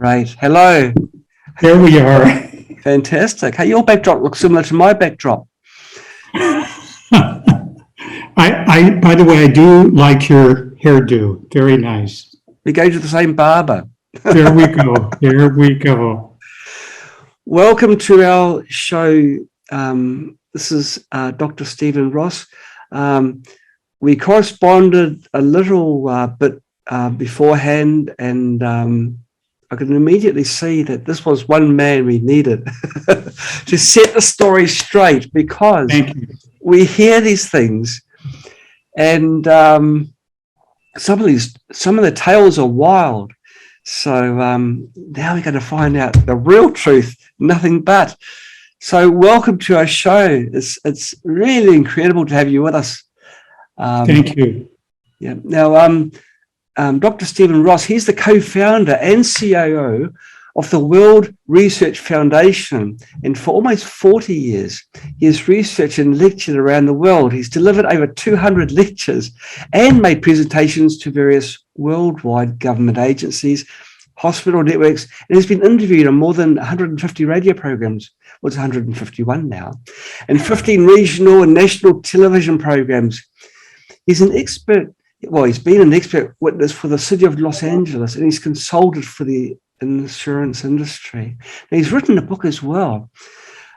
Right. Hello. There we are. Fantastic. Hey, your backdrop looks similar to my backdrop. By the way, I do like your hairdo. Very nice. We go to the same barber. There we go. There we go. Welcome to our show. This is Dr. Stephen Ross. We corresponded a little bit beforehand, and I could immediately see that this was one man we needed to set the story straight, because we hear these things, and some of the tales are wild. So now we're going to find out the real truth, nothing but. So welcome to our show. It's really incredible to have you with us. Thank you. Yeah. Now, Dr. Stephen Ross, he's the co-founder and COO of the World Research Foundation, and for almost 40 years, he has researched and lectured around the world. He's delivered over 200 lectures and made presentations to various worldwide government agencies, hospital networks, and has been interviewed on more than 150 radio programs, well, it's 151 now, and 15 regional and national television programs. He's an expert. Well, he's been an expert witness for the city of Los Angeles, and he's consulted for the insurance industry. And he's written a book as well.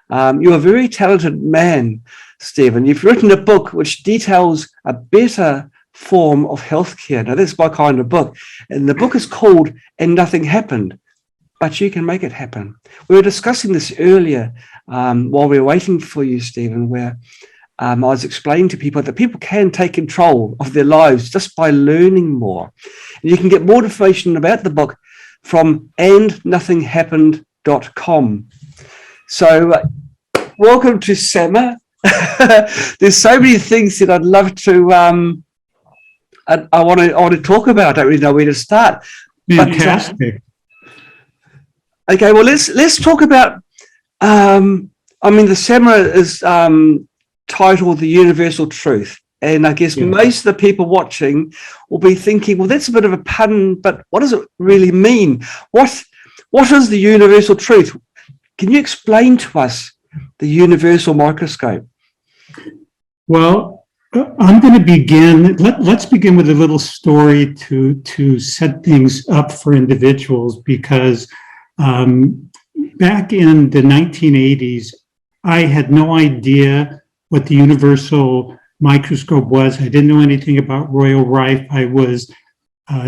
You're a very talented man, Stephen. You've written a book which details a better form of healthcare. Now, that's my kind of book. And the book is called And Nothing Happened, But You Can Make It Happen. We were discussing this earlier while we were waiting for you, Stephen, where I was explaining to people that people can take control of their lives just by learning more. And you can get more information about the book from andnothinghappened.com. So welcome to Summer. There's so many things that I'd love to, I want to talk about. I don't really know where to start. Fantastic. Okay, well, let's talk about, the Summer is titled The Universal Truth. And I guess most of the people watching will be thinking, well, that's a bit of a pun, but what does it really mean? What is the universal truth? Can you explain to us the universal microscope? Well, I'm going to begin. Let's begin with a little story to set things up for individuals, because back in the 1980s, I had no idea what the universal microscope was. I didn't know anything about Royal Rife. I was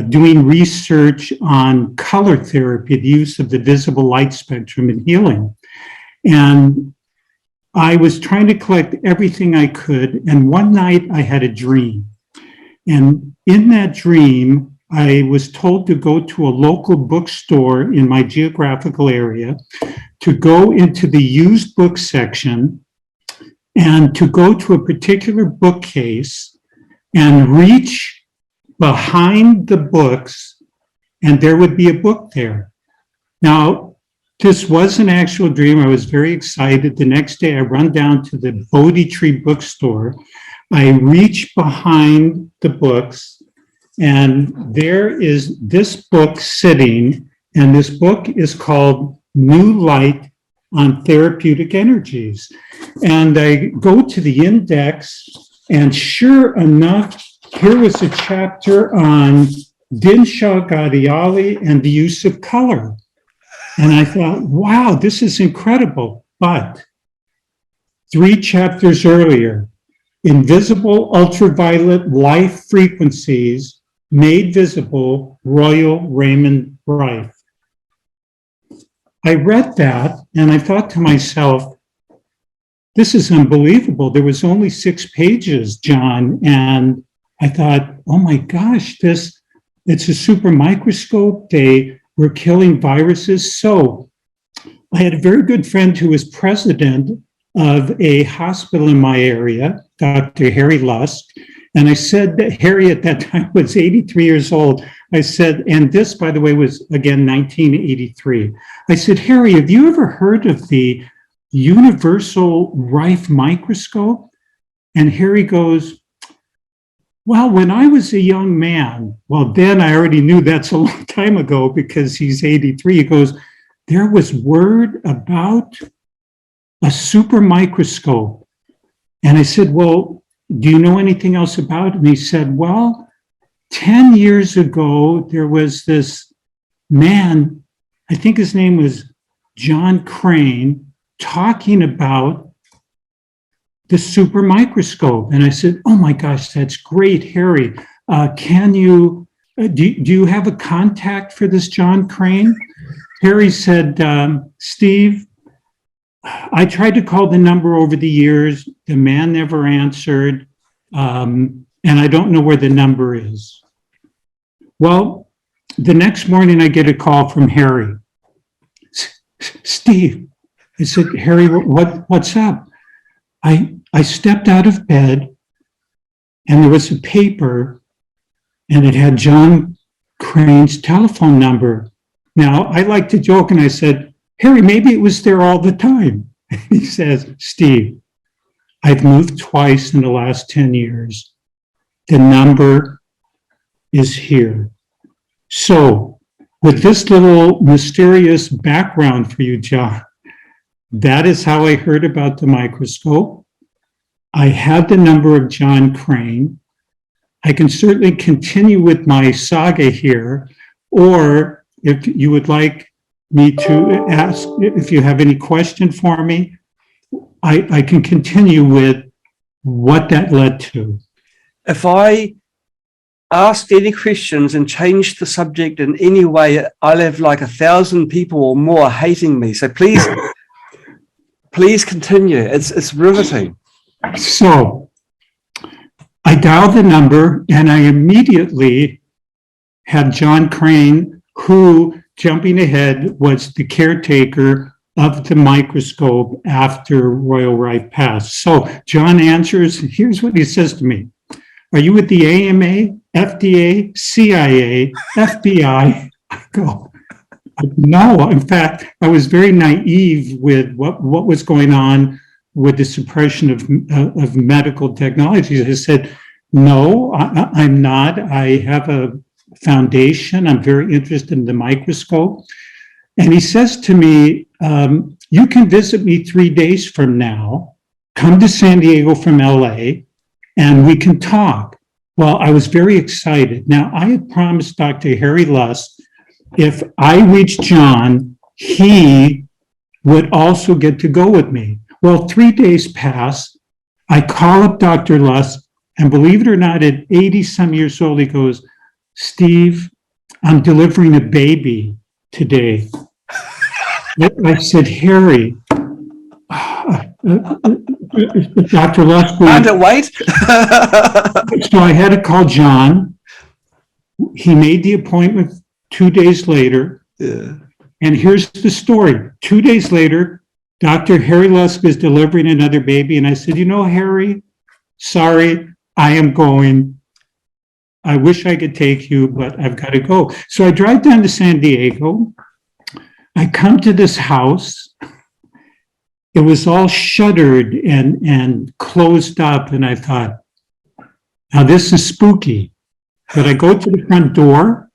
doing research on color therapy, the use of the visible light spectrum in healing. And I was trying to collect everything I could. And one night I had a dream. And in that dream, I was told to go to a local bookstore in my geographical area, to go into the used book section, and to go to a particular bookcase and reach behind the books, and there would be a book there. Now, this was an actual dream. I was very excited. The next day, I run down to the Bodhi Tree bookstore. I reach behind the books, and there is this book sitting, and this book is called New Light on Therapeutic Energies. And I go to the index, and sure enough, here was a chapter on Dinshaw Gadiali and the use of color. And I thought, wow, this is incredible. But 3 chapters earlier, invisible ultraviolet light frequencies made visible Royal Rife. I read that and I thought to myself, this is unbelievable. There was only 6 pages, John. And I thought, oh my gosh, it's a super microscope. They were killing viruses. So I had a very good friend who was president of a hospital in my area, Dr. Harry Lusk. And I said that Harry at that time was 83 years old. I said, and this, by the way, was again 1983. I said, Harry, have you ever heard of the Universal Rife microscope? And Harry goes, well, when I was a young man, well, then I already knew that's a long time ago because he's 83. He goes, there was word about a super microscope. And I said, well, do you know anything else about it? And he said, well, 10 years ago, there was this man, I think his name was John Crane, talking about the super microscope. And I said, oh my gosh, that's great, Harry. Can you, do you have a contact for this John Crane? Harry said, Steve, I tried to call the number over the years. The man never answered. And I don't know where the number is. Well, the next morning I get a call from Harry. Steve, I said, Harry, what's up? I stepped out of bed and there was a paper and it had John Crane's telephone number. Now, I like to joke and I said, Harry, maybe it was there all the time. He says, Steve, I've moved twice in the last 10 years. The number is here. So, with this little mysterious background for you, John, that is how I heard about the microscope. I had the number of John Crane. I can certainly continue with my saga here, or if you would like me to ask, if you have any question for me, I can continue with what that led to. If I asked any questions and changed the subject in any way, I'll have like 1,000 people or more hating me. So please, please continue. It's riveting. So I dialed the number and I immediately had John Crane, who, jumping ahead, was the caretaker of the microscope after Royal Rife passed. So John answers, here's what he says to me. Are you with the AMA, FDA, CIA, FBI? I go, no. In fact, I was very naive with what was going on with the suppression of medical technologies. I said, no, I'm not. I have a foundation. I'm very interested in the microscope. And he says to me, you can visit me 3 days from now, come to San Diego from LA, and we can talk. Well, I was very excited. Now, I had promised Dr. Harry Luss, if I reached John, he would also get to go with me. Well, 3 days pass. I call up Dr. Luss, and believe it or not, at 80-some years old, he goes, Steve, I'm delivering a baby today. I said, Harry, Dr. Luss. Can't it wait? So I had to call John. He made the appointment 2 days later. Yeah. And here's the story. 2 days later, Dr. Harry Lusk is delivering another baby. And I said, you know, Harry, sorry, I am going. I wish I could take you, but I've got to go. So I drive down to San Diego. I come to this house. It was all shuttered and closed up. And I thought, now this is spooky. But I go to the front door.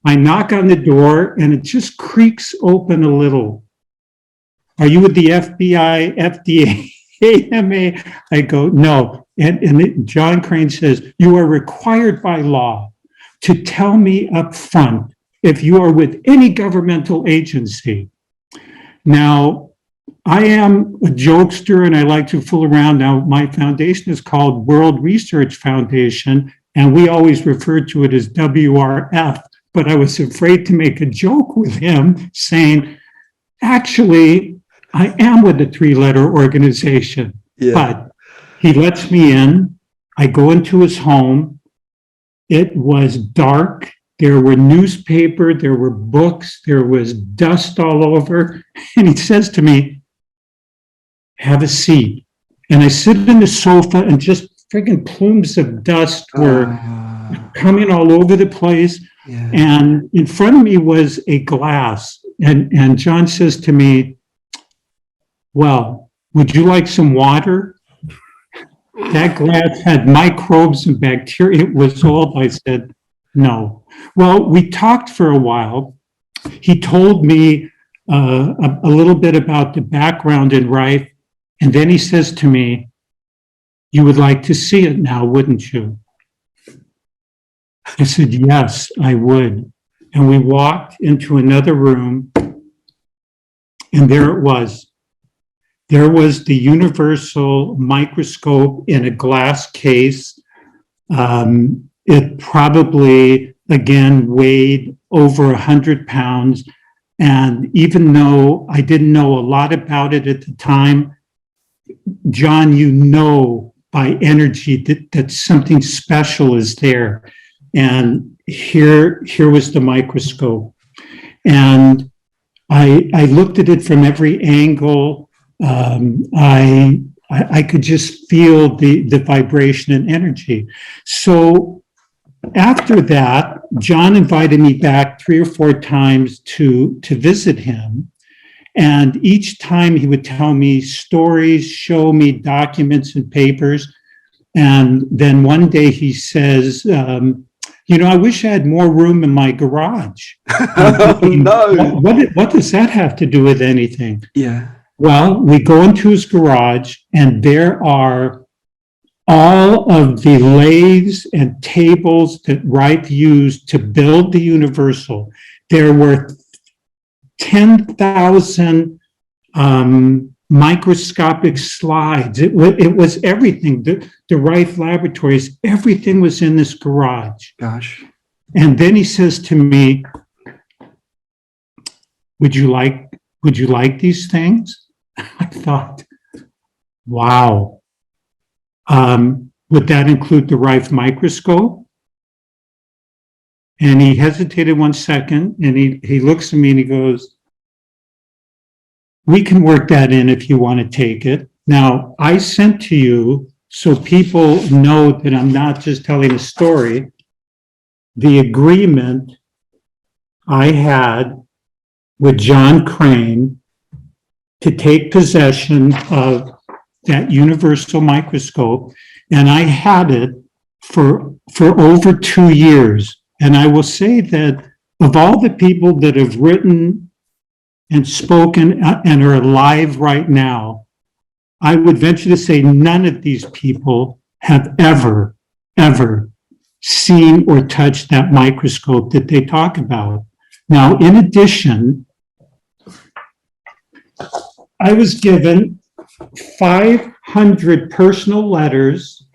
I knock on the door and it just creaks open a little. Are you with the FBI, FDA, AMA? I go, no. And John Crane says, you are required by law to tell me up front if you are with any governmental agency. Now, I am a jokester and I like to fool around. Now, my foundation is called World Research Foundation, and we always refer to it as WRF. But I was afraid to make a joke with him saying, actually, I am with a 3-letter organization. Yeah. But he lets me in. I go into his home. It was dark. There were newspaper, there were books, there was dust all over. And he says to me, have a seat. And I sit in the sofa and just friggin' plumes of dust were coming all over the place. Yeah. And in front of me was a glass. And John says to me, well, would you like some water? That glass had microbes and bacteria. It was old. I said, no. Well, we talked for a while. He told me a little bit about the background in Rife. And then he says to me, you would like to see it now, wouldn't you? I said, yes, I would. And we walked into another room, and there it was. There was the universal microscope in a glass case. It probably, again, weighed over 100 pounds. And even though I didn't know a lot about it at the time, John, you know by energy that something special is there. And here was the microscope. And I looked at it from every angle. I could just feel the vibration and energy. So after that, John invited me back 3 or 4 times to visit him. And each time he would tell me stories, show me documents and papers. And then one day he says, I wish I had more room in my garage. No. What does that have to do with anything? Yeah. Well, we go into his garage, and there are all of the lathes and tables that Rife used to build the Universal. There were 10,000 microscopic slides. It was everything. The Rife laboratories, everything was in this garage. Gosh. And then he says to me, would you like these things? I thought, wow. Would that include the Rife microscope? And he hesitated 1 second, and he looks at me and he goes, we can work that in if you want to take it. Now, I sent to you, so people know that I'm not just telling a story, the agreement I had with John Crane to take possession of that universal microscope. And I had it for over 2 years. And I will say that of all the people that have written and spoken and are alive right now, I would venture to say none of these people have ever seen or touched that microscope that they talk about. Now, in addition, I was given 500 personal letters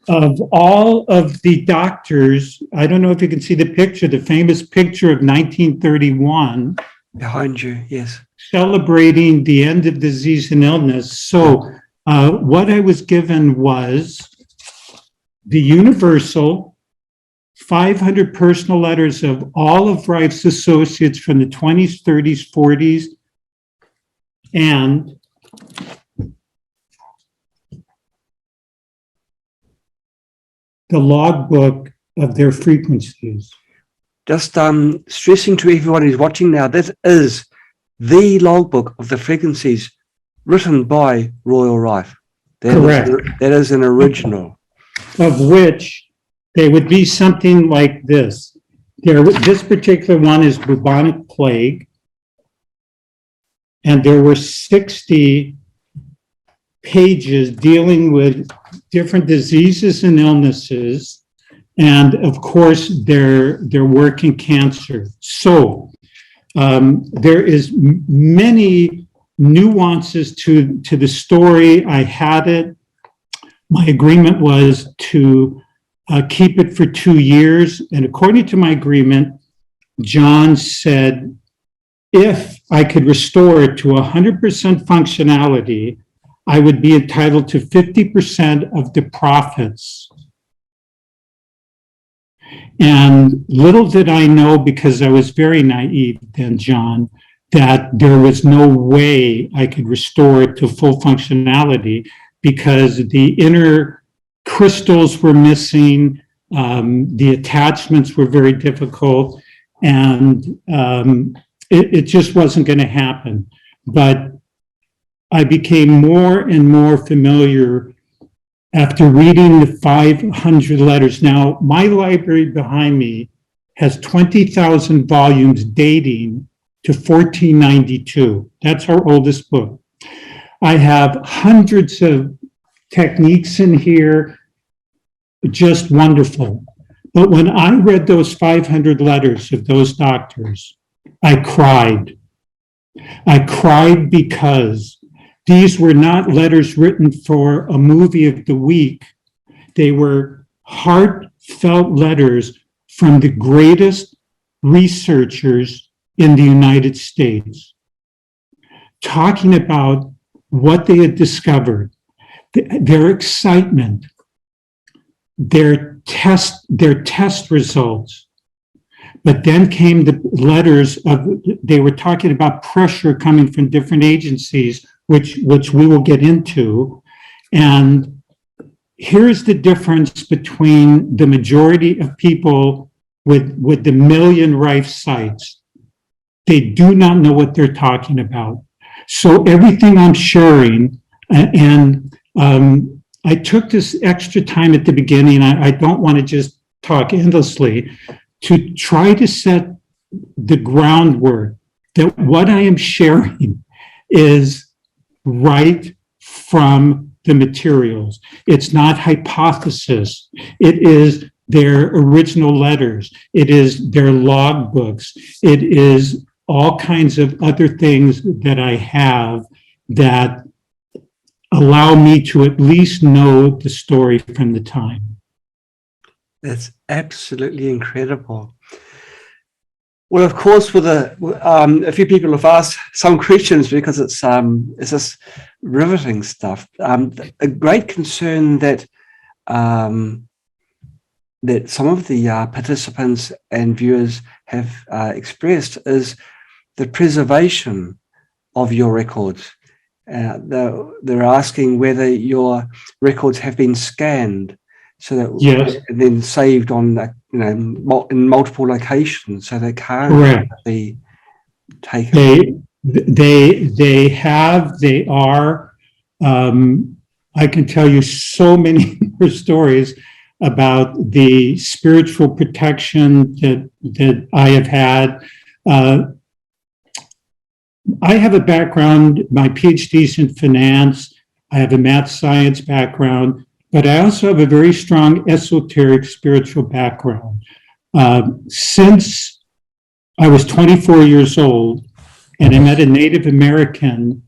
of all of the doctors. I don't know if you can see the picture, the famous picture of 1931. Behind you, yes. Celebrating the end of disease and illness. So what I was given was the universal 500 personal letters of all of Rife's associates from the 20s, 30s, 40s, and the logbook of their frequencies. Just stressing to everyone who's watching now, that is the logbook of the frequencies written by Royal Rife. Correct. That is an original. Of which they would be something like this. This particular one is bubonic plague. And there were 60 pages dealing with different diseases and illnesses. And of course, their work in cancer. So there is many nuances to the story. I had it. My agreement was to keep it for 2 years. And according to my agreement, John said, if I could restore it to 100% functionality, I would be entitled to 50% of the profits. And little did I know, because I was very naive then, John, that there was no way I could restore it to full functionality, because the inner crystals were missing, the attachments were very difficult, and it just wasn't going to happen. But I became more and more familiar after reading the 500 letters. Now, my library behind me has 20,000 volumes dating to 1492. That's our oldest book. I have hundreds of techniques in here, just wonderful. But when I read those 500 letters of those doctors, I cried. I cried because these were not letters written for a movie of the week. They were heartfelt letters from the greatest researchers in the United States, talking about what they had discovered, their excitement, their test results. But then came the letters they were talking about pressure coming from different agencies, which we will get into. And here's the difference between the majority of people with the million Rife sites. They do not know what they're talking about. So everything I'm sharing, and I took this extra time at the beginning, I don't want to just talk endlessly, to try to set the groundwork that what I am sharing is right from the materials. It's not hypothesis. It is their original letters. It is their log books. It is all kinds of other things that I have that allow me to at least know the story from the time. That's absolutely incredible. Well, of course, with a few people have asked some questions because it's just riveting stuff. A great concern that that some of the participants and viewers have expressed is the preservation of your records. They're asking whether your records have been scanned, so that yes, and then saved on in multiple locations, so they can't correct. be taken. They have. They are. I can tell you so many more stories about the spiritual protection that I have had. I have a background. My PhD is in finance. I have a math science background. But I also have a very strong esoteric spiritual background. Since I was 24 years old, and I met a Native American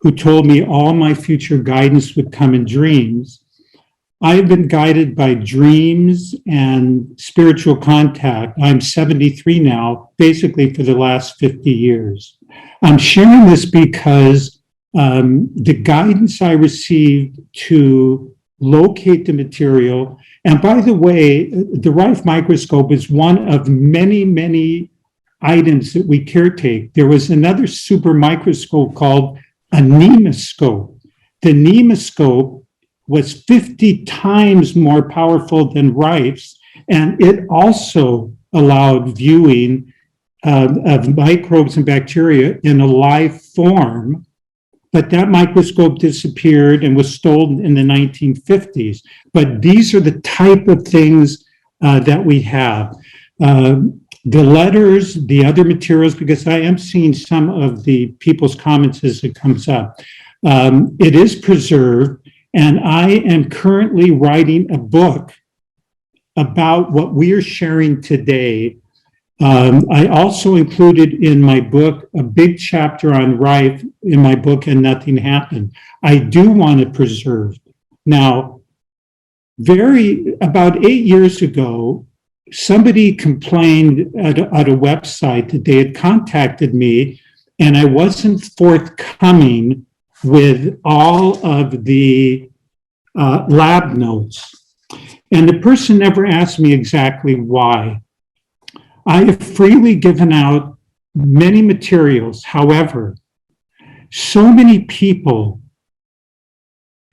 who told me all my future guidance would come in dreams, I've been guided by dreams and spiritual contact. I'm 73 now, basically for the last 50 years. I'm sharing this because the guidance I received to locate the material. And by the way, the Rife microscope is one of many, many items that we caretake. There was another super microscope called a nemoscope. The nemoscope was 50 times more powerful than Rife's, and it also allowed viewing of microbes and bacteria in a live form. But that microscope disappeared and was stolen in the 1950s. But these are the type of things that we have. The letters, the other materials, because I am seeing some of the people's comments as it comes up. It is preserved, and I am currently writing a book about what we are sharing today. I also included in my book a big chapter on Rife in my book, And Nothing Happened. I do want to preserve. Now, about 8 years ago, somebody complained at a website that they had contacted me and I wasn't forthcoming with all of the lab notes. And the person never asked me exactly why. I have freely given out many materials. However, so many people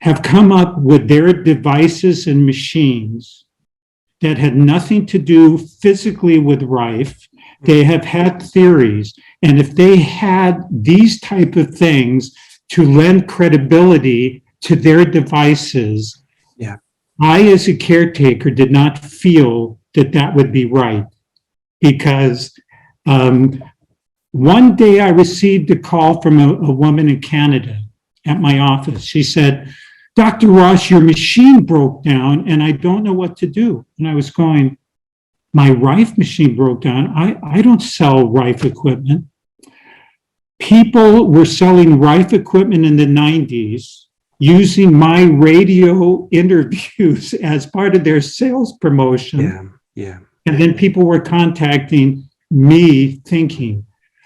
have come up with their devices and machines that had nothing to do physically with Rife. They have had theories. And if they had these type of things, to lend credibility to their devices, Yeah. I, as a caretaker, did not feel that that would be right, because one day I received a call from a woman in Canada at my office. She said, "Dr. Ross, your machine broke down and I don't know what to do." And I was going, "My Rife machine broke down. I don't sell Rife equipment." People were selling Rife equipment in the 90s using my radio interviews as part of their sales promotion. Yeah. Yeah. And then people were contacting me thinking,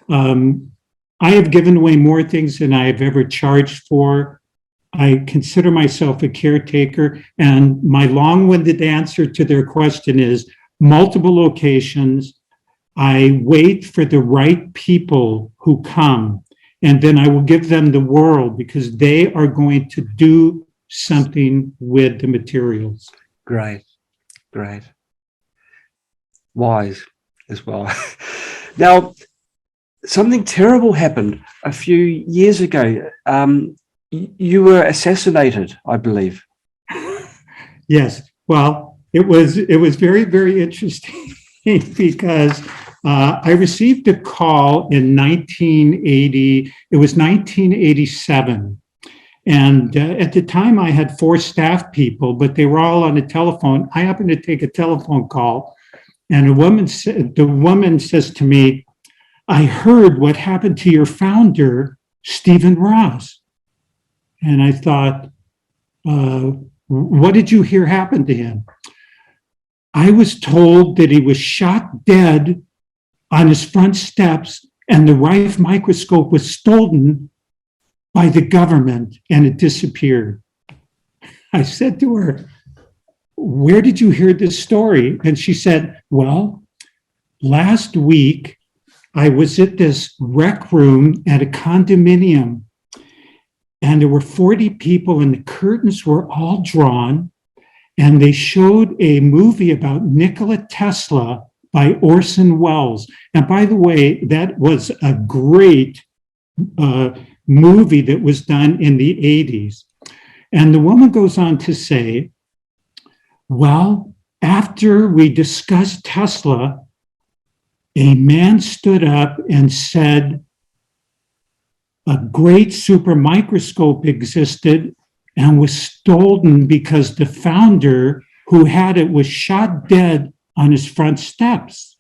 I have given away more things than I have ever charged for. I consider myself a caretaker, and my long-winded answer to their question is multiple locations. I wait for the right people who come, and then I will give them the world, because they are going to do something with the materials. Great. Great. Wise as well. Now, something terrible happened a few years ago. You were assassinated, I believe. Yes. Well, it was very, very interesting because I received a call in 1980. It was 1987. And at the time I had 4 staff people, but they were all on the telephone. I happened to take a telephone call, and the woman says to me, "I heard what happened to your founder, Stephen Ross." And I thought, what did you hear happened to him? "I was told that he was shot dead on his front steps, and the Rife microscope was stolen by the government and it disappeared." I said to her, "Where did you hear this story?" And she said, "Well, last week I was at this rec room at a condominium, and there were 40 people and the curtains were all drawn, and they showed a movie about Nikola Tesla by Orson Welles." And by the way, that was a great movie that was done in the 80s. And the woman goes on to say, "Well, after we discussed Tesla, a man stood up and said a great super microscope existed and was stolen because the founder who had it was shot dead on his front steps."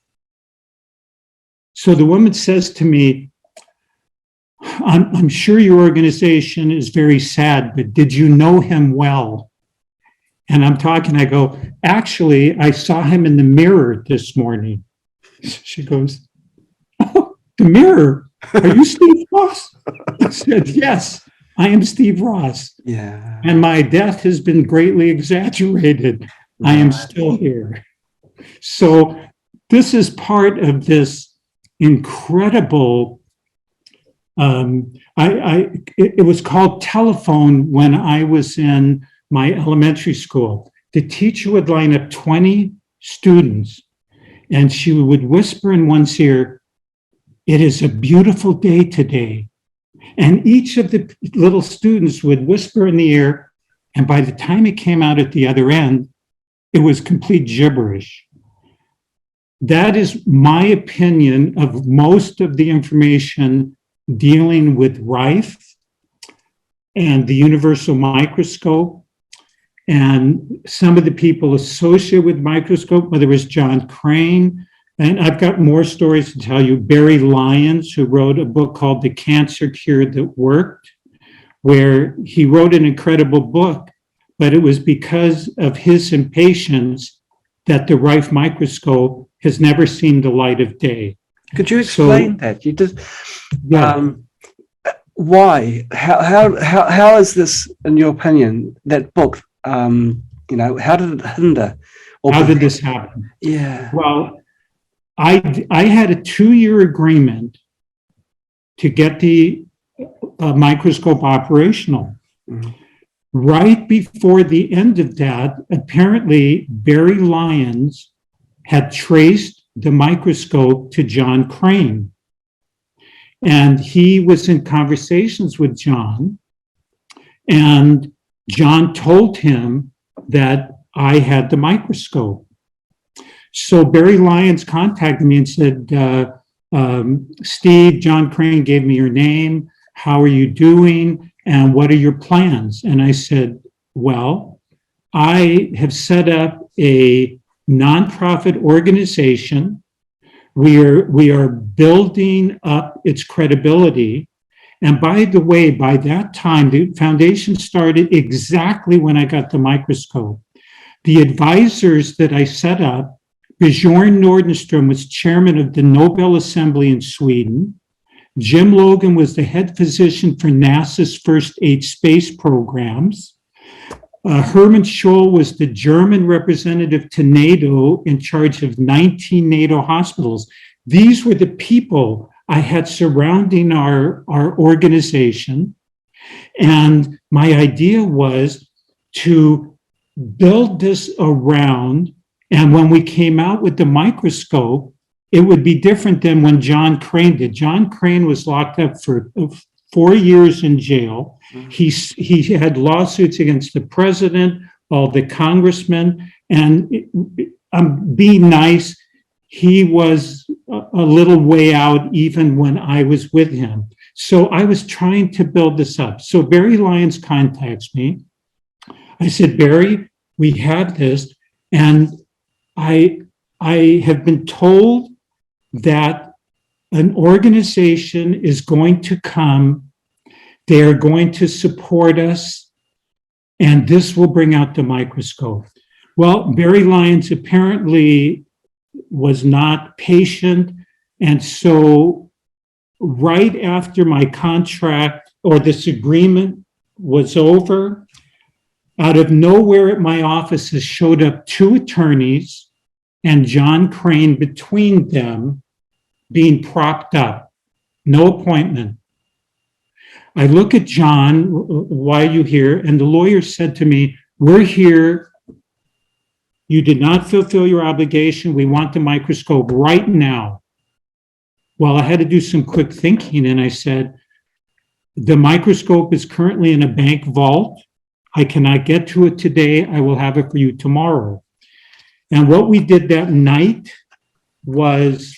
So the woman says to me, I'm sure your organization is very sad, but did you know him well?" And I go, "Actually, I saw him in the mirror this morning." She goes, "Oh, the mirror? Are you Steve Ross?" I said, "Yes, I am Steve Ross. Yeah. And my death has been greatly exaggerated. I am still here." So this is part of this incredible, it was called telephone when I was in my elementary school. The teacher would line up 20 students, and she would whisper in one's ear, "It is a beautiful day today." And each of the little students would whisper in the ear, and by the time it came out at the other end, it was complete gibberish. That is my opinion of most of the information dealing with Rife and the universal microscope, and some of the people associated with microscope, whether it was John Crane. And I've got more stories to tell you. Barry Lyons, who wrote a book called The Cancer Cure That Worked, where he wrote an incredible book, but it was because of his impatience that the Rife microscope has never seen the light of day. Could you explain that? You just, why? How is this, in your opinion, that book? How did it hinder? How did this happen? Yeah. Well, I had a 2-year agreement to get the microscope operational. Mm-hmm. Right before the end of that, apparently Barry Lyons had traced the microscope to John Crane. And he was in conversations with John, and John told him that I had the microscope. So Barry Lyons contacted me and said, Steve, John Crane gave me your name. How are you doing? And what are your plans? And I said, well, I have set up a nonprofit organization. We are building up its credibility. And by the way, by that time, the foundation started exactly when I got the microscope. The advisors that I set up, Bjorn Nordenstrom was chairman of the Nobel Assembly in Sweden. Jim Logan was the head physician for NASA's first 8 space programs. Hermann Scholl was the German representative to NATO in charge of 19 NATO hospitals. These were the people I had surrounding our organization. And my idea was to build this around, and when we came out with the microscope, it would be different than when John Crane did. John Crane was locked up for 4 years in jail. He had lawsuits against the president, all the congressmen, and I'm being nice. He was a little way out even when I was with him. So I was trying to build this up. So Barry Lyons contacts me. I said, Barry, we have this, and I have been told that an organization is going to come. They are going to support us, and this will bring out the microscope. Well, Barry Lyons apparently was not patient, and so right after my contract or this agreement was over, out of nowhere at my offices showed up 2 attorneys and John Crane between them, being propped up. No appointment. I look at John, why are you here? And the lawyer said to me, we're here. You did not fulfill your obligation. We want the microscope right now. Well, I had to do some quick thinking, and I said, the microscope is currently in a bank vault. I cannot get to it today. I will have it for you tomorrow. And what we did that night was,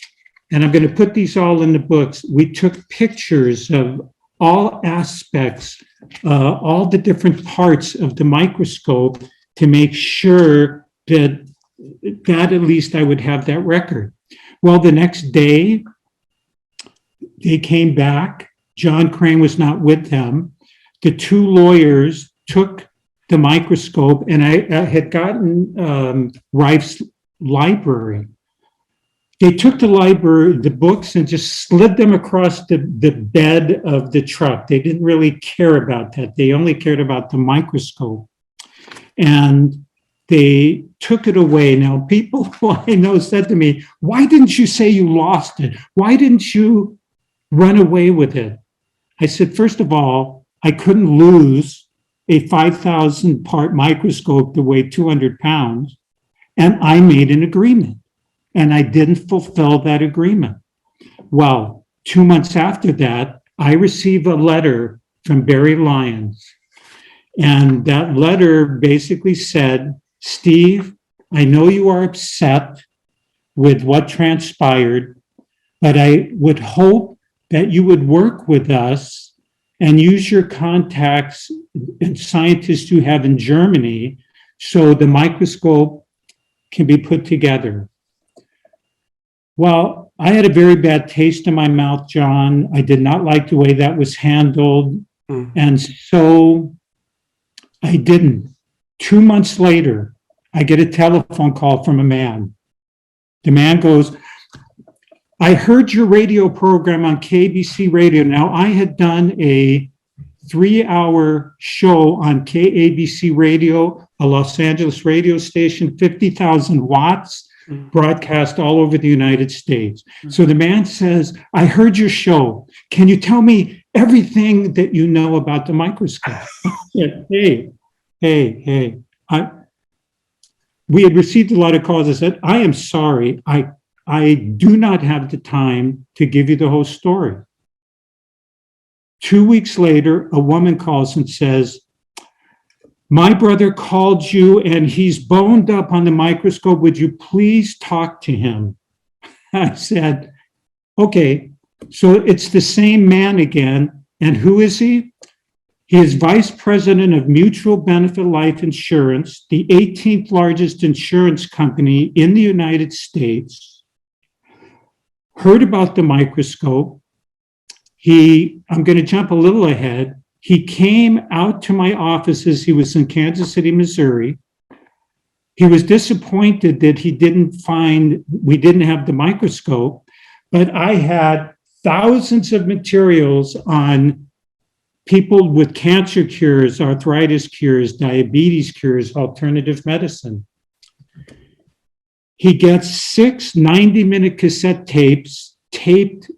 and I'm going to put these all in the books, we took pictures of all aspects, all the different parts of the microscope to make sure that at least I would have that record. Well, the next day, they came back. John Crane was not with them. The 2 lawyers took the microscope, and I had gotten Rife's library. They took the books, and just slid them across the bed of the truck. They didn't really care about that. They only cared about the microscope. And they took it away. Now, people who I know said to me, why didn't you say you lost it? Why didn't you run away with it? I said, first of all, I couldn't lose a 5,000 part microscope that weighed 200 pounds. And I made an agreement, and I didn't fulfill that agreement. Well, 2 months after that, I received a letter from Barry Lyons. And that letter basically said, Steve, I know you are upset with what transpired, but I would hope that you would work with us and use your contacts and scientists you have in Germany so the microscope can be put together. Well, I had a very bad taste in my mouth, John. I did not like the way that was handled. And so I didn't. 2 months later, I get a telephone call from a man. The man goes, I heard your radio program on KBC radio. Now, I had done a 3-hour show on KABC radio, a Los Angeles radio station, 50,000 watts, broadcast all over the United States. So the man says, I heard your show. Can you tell me everything that you know about the microscope? I said, hey. We had received a lot of calls. I said, I am sorry. I do not have the time to give you the whole story. 2 weeks later, a woman calls and says, my brother called you and he's boned up on the microscope. Would you please talk to him? I said, okay, so it's the same man again. And who is he? He is vice president of Mutual Benefit Life Insurance, the 18th largest insurance company in the United States. Heard about the microscope. I'm going to jump a little ahead. He came out to my offices. He was in Kansas City, Missouri. He was disappointed that we didn't have the microscope, but I had thousands of materials on people with cancer cures, arthritis cures, diabetes cures, alternative medicine. He gets 6 90-minute cassette tapes, taped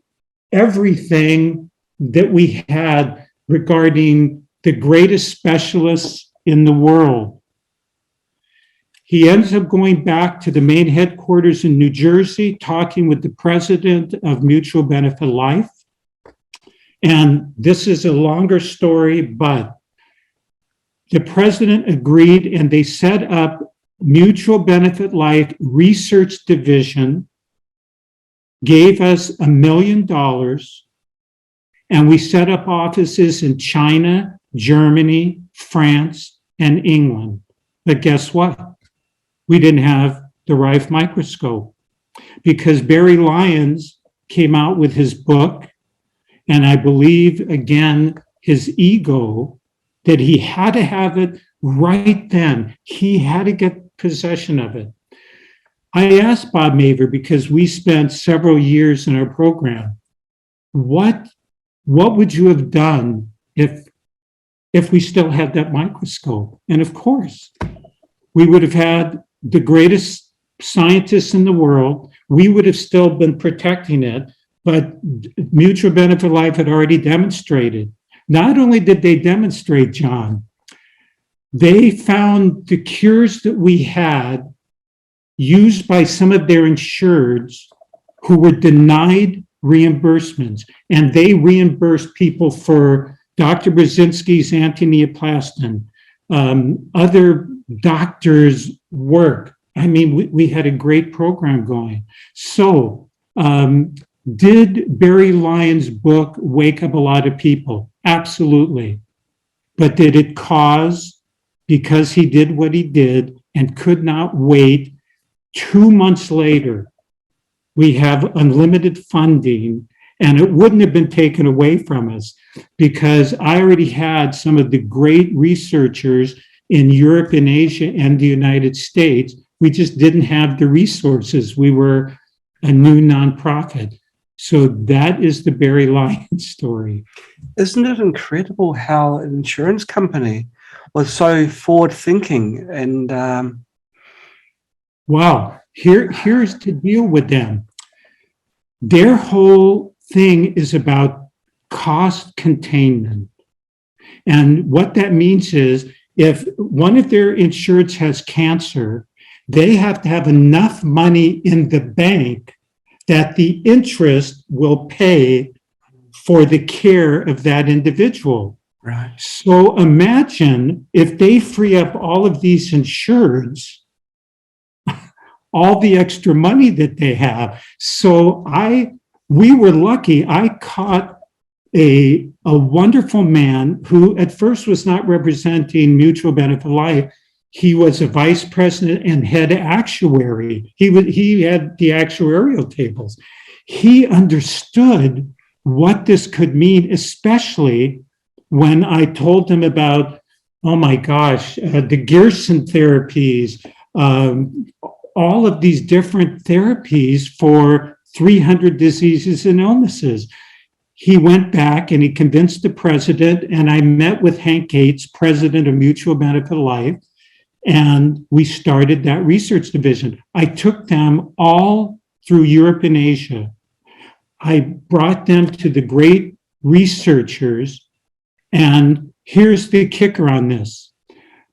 everything that we had regarding the greatest specialists in the world. He ends up going back to the main headquarters in New Jersey, talking with the president of Mutual Benefit Life. And this is a longer story, but the president agreed and they set up Mutual Benefit Life Research Division, gave us $1 million, and we set up offices in China, Germany, France, and England. But guess what? We didn't have the Rife microscope because Barry Lyons came out with his book, and I believe, again, his ego, that he had to have it right then. He had to get possession of it. I asked Bob Maver, because we spent several years in our program, what would you have done if we still had that microscope? And of course, we would have had the greatest scientists in the world. We would have still been protecting it, but Mutual Benefit Life had already demonstrated. Not only did they demonstrate, John, they found the cures that we had used by some of their insureds who were denied reimbursements, and they reimbursed people for Dr. Brzezinski's antineoplastin, other doctors' work. I mean, we had a great program going. So, did Barry Lyons' book wake up a lot of people? Absolutely. But did it cause, because he did what he did and could not wait, 2 months later, we have unlimited funding, and it wouldn't have been taken away from us because I already had some of the great researchers in Europe and Asia and the United States. We just didn't have the resources. We were a new nonprofit. So that is the Barry Lyons story. Isn't it incredible how an insurance company was so forward-thinking and wow, here's the deal with them. Their whole thing is about cost containment. And what that means is if one of their insureds has cancer, they have to have enough money in the bank that the interest will pay for the care of that individual. right? So imagine if they free up all of these insureds, all the extra money that they have. So we were lucky. I caught a wonderful man who at first was not representing Mutual Benefit Life. He was a vice president and head actuary. He had the actuarial tables. He understood what this could mean, especially when I told him about, oh my gosh, the Gerson therapies, all of these different therapies for 300 diseases and illnesses. He went back and he convinced the president, and I met with Hank Gates, president of Mutual Benefit Life, and we started that research division. I took them all through Europe and Asia. I brought them to the great researchers, and here's the kicker on this.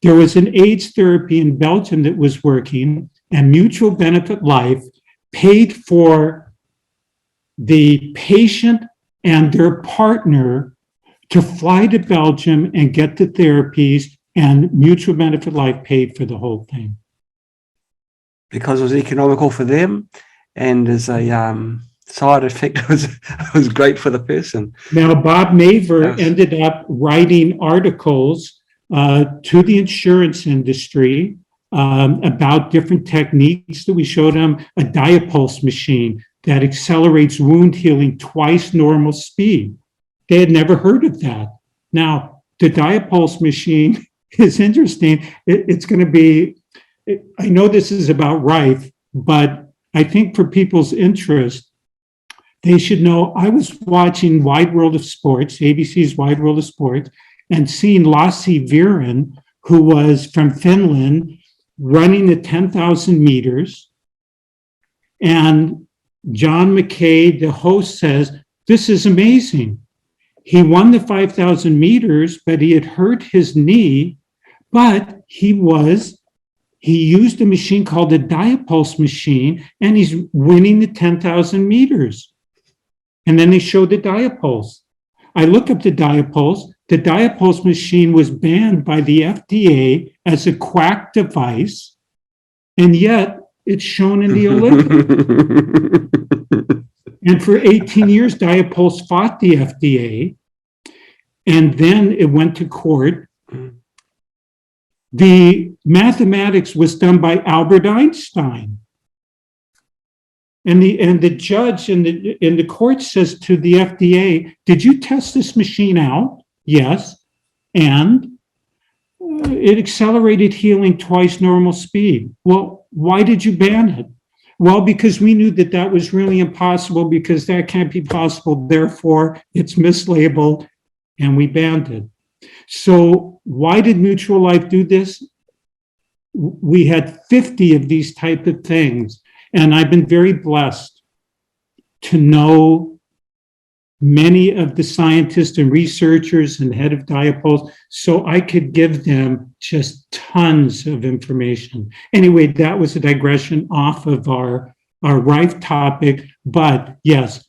There was an AIDS therapy in Belgium that was working, and Mutual Benefit Life paid for the patient and their partner to fly to Belgium and get the therapies, and Mutual Benefit Life paid for the whole thing. Because it was economical for them, and as a side effect, it was great for the person. Now, Bob Maver Yes. ended up writing articles to the insurance industry about different techniques that we showed him. A diapulse machine that accelerates wound healing twice normal speed. They had never heard of that. Now, the diapulse machine is interesting. It's going to be, I know this is about Rife, but I think for people's interest, they should know I was watching Wide World of Sports, ABC's Wide World of Sports, and seeing Lassi Viren, who was from Finland, running the 10,000 meters. And John McKay, the host, says, this is amazing. He won the 5,000 meters, but he had hurt his knee, but he used a machine called a diapulse machine, and he's winning the 10,000 meters. And then they showed the diapulse. I look up the diapulse. The diapulse machine was banned by the FDA as a quack device, and yet it's shown in the Olympics. And for 18 years, diapulse fought the FDA, and then it went to court. The mathematics was done by Albert Einstein. And the judge in the court says to the FDA, did you test this machine out? Yes. And it accelerated healing twice normal speed. Well, why did you ban it? Well, because we knew that that was really impossible, because that can't be possible. Therefore, it's mislabeled, and we banned it. So why did Mutual Life do this? We had 50 of these type of things. And I've been very blessed to know many of the scientists and researchers and head of diapulse, so I could give them just tons of information. Anyway, that was a digression off of our Rife topic, but yes,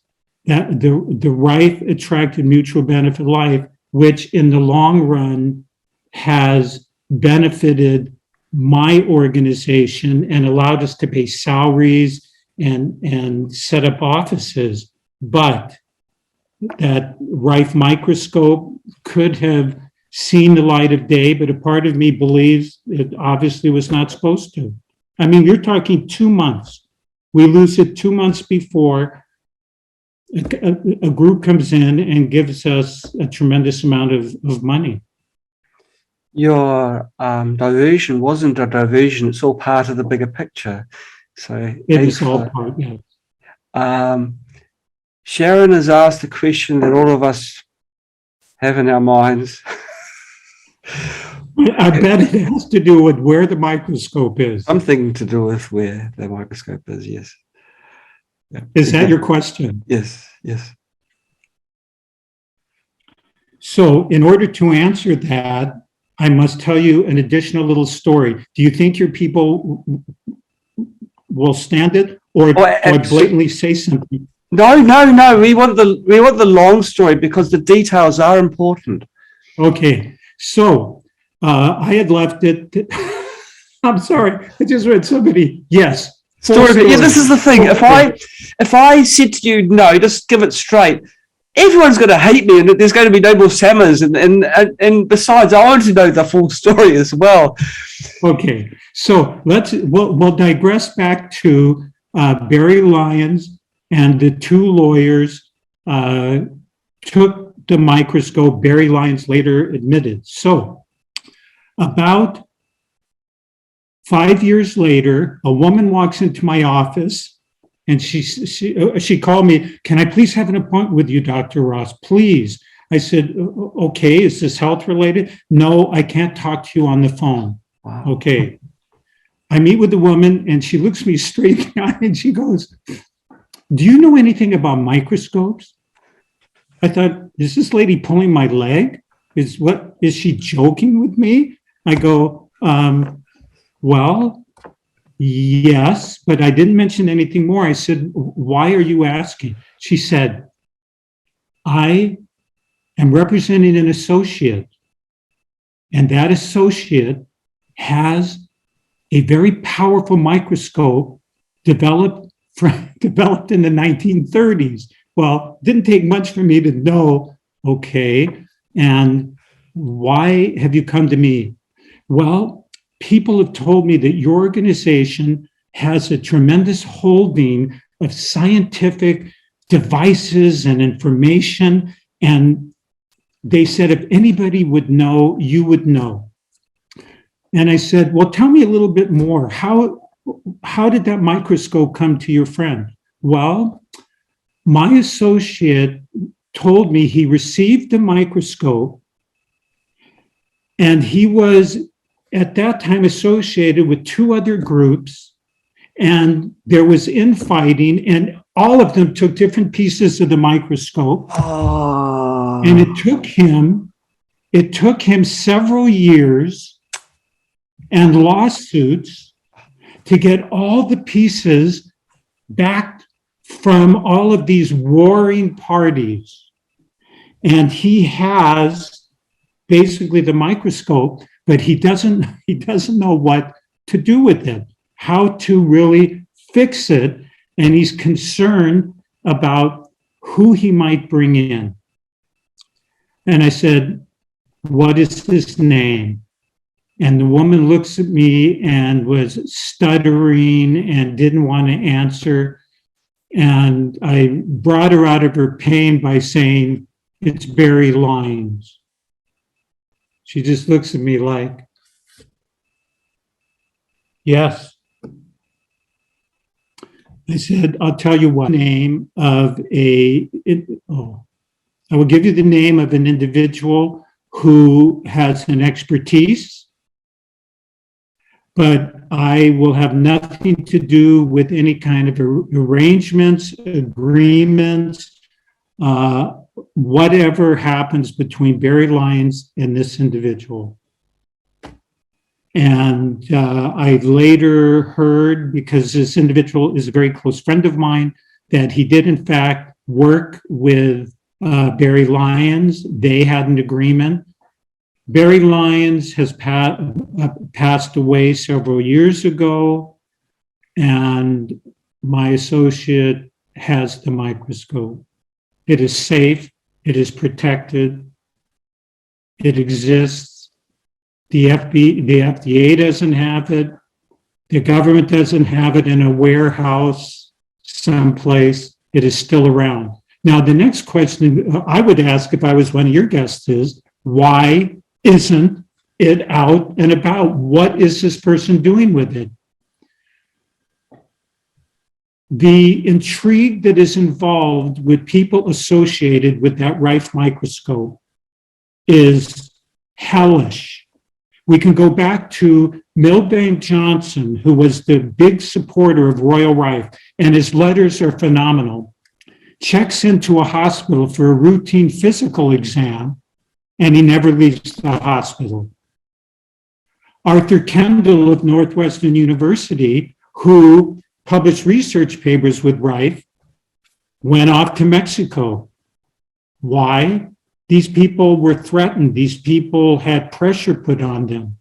that the Rife attracted Mutual Benefit Life, which in the long run has benefited my organization and allowed us to pay salaries and set up offices. But that Rife microscope could have seen the light of day, but a part of me believes it obviously was not supposed to. I mean, you're talking 2 months. We lose it 2 months before a group comes in and gives us a tremendous amount of money. Your diversion wasn't a diversion, it's all part of the bigger picture. So It is all part, yeah. Sharon has asked a question that all of us have in our minds. I bet it has to do with where the microscope is. Something to do with where the microscope is, yes. Yeah. Is that your question? Yes, yes. So in order to answer that, I must tell you an additional little story. Do you think your people will stand it, or do I blatantly say something? No. We want the long story because the details are important. Okay, so I had left it. I'm sorry, I just read somebody. Yes. Story. Yeah, this is the thing. Okay. If I said to you, no, just give it straight, everyone's going to hate me, and there's going to be no more Sammers. And besides, I want to know the full story as well. Okay, so we'll digress back to Barry Lyons, and the two lawyers took the microscope. Barry Lyons later admitted. So about 5 years later, a woman walks into my office, and she called me, can I please have an appointment with you, Dr. Ross, please? I said, okay, is this health related? No, I can't talk to you on the phone. Wow. Okay. I meet with the woman, and she looks me straight in the eye, and she goes, do you know anything about microscopes? I thought, is this lady pulling my leg? Is she joking with me? I go, well, yes, but I didn't mention anything more. I said, why are you asking? She said, I am representing an associate, and that associate has a very powerful microscope developed in the 1930s. Well, didn't take much for me to know, okay, and why have you come to me? Well, people have told me that your organization has a tremendous holding of scientific devices and information, and they said if anybody would know, you would know. And I said, well, tell me a little bit more. How did that microscope come to your friend? Well, my associate told me he received the microscope, and he was at that time associated with two other groups, and there was infighting, and all of them took different pieces of the microscope. Oh. And it took him several years and lawsuits to get all the pieces back from all of these warring parties. And he has basically the microscope, but he doesn't know what to do with it, how to really fix it. And he's concerned about who he might bring in. And I said, what is his name? And the woman looks at me and was stuttering and didn't want to answer. And I brought her out of her pain by saying, it's Barry Lyons. She just looks at me like, yes. I said, I'll tell you what name of I will give you the name of an individual who has an expertise, but I will have nothing to do with any kind of arrangements, agreements, whatever happens between Barry Lyons and this individual. And I later heard, because this individual is a very close friend of mine, that he did in fact work with Barry Lyons. They had an agreement. Barry Lyons has passed away several years ago, and my associate has the microscope. It is safe, it is protected, it exists. The FDA doesn't have it. The government doesn't have it in a warehouse someplace. It is still around. Now, the next question I would ask if I was one of your guests is, why isn't it out and about? What is this person doing with it? The intrigue that is involved with people associated with that Rife microscope is hellish. We can go back to Milbank Johnson, who was the big supporter of Royal Rife, and his letters are phenomenal. Checks into a hospital for a routine physical exam, and he never leaves the hospital. Arthur Kendall of Northwestern University, who published research papers with Rife, went off to Mexico. Why? These people were threatened. These people had pressure put on them.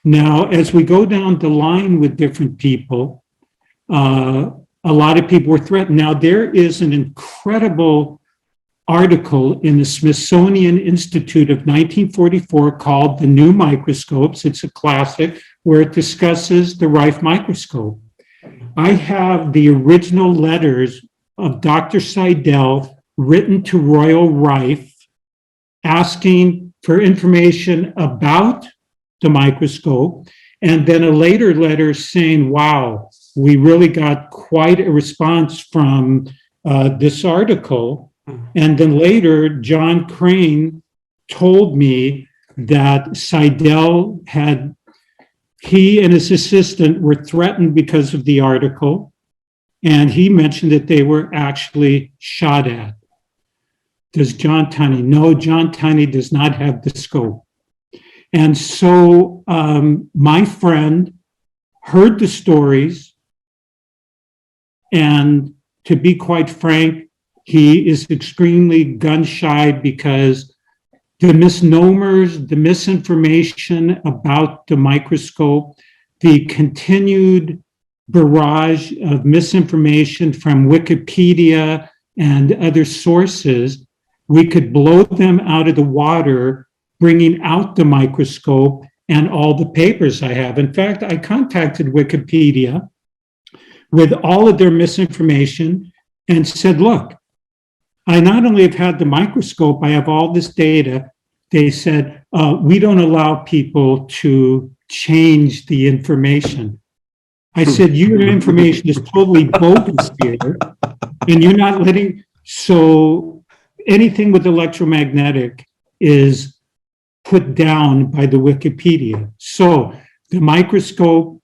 Now, as we go down the line with different people, a lot of people were threatened. Now, there is an incredible article in the Smithsonian Institute of 1944 called The New Microscopes. It's a classic where it discusses the Rife microscope. I have the original letters of Dr. Seidel written to Royal Rife asking for information about the microscope, and then a later letter saying, wow, we really got quite a response from this article. And then later, John Crane told me that Seidel he and his assistant were threatened because of the article, and he mentioned that they were actually shot at. Does John Tunney? No, John Tunney does not have the scope. And so my friend heard the stories, and to be quite frank, He is extremely gun shy because the misnomers, the misinformation about the microscope, the continued barrage of misinformation from Wikipedia and other sources, we could blow them out of the water, bringing out the microscope and all the papers I have. In fact, I contacted Wikipedia with all of their misinformation and said, look, I not only have had the microscope, I have all this data. They said, we don't allow people to change the information. I said, your information is totally bogus here, and you're not letting, so anything with electromagnetic is put down by the Wikipedia. So the microscope,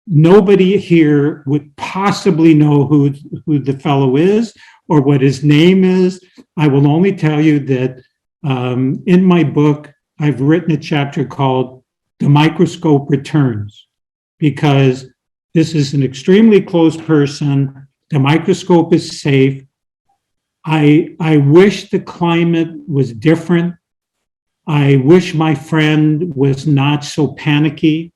nobody here would possibly know who the fellow is or what his name is. I will only tell you that in my book, I've written a chapter called The Microscope Returns, because this is an extremely close person. The microscope is safe. I wish the climate was different. I wish my friend was not so panicky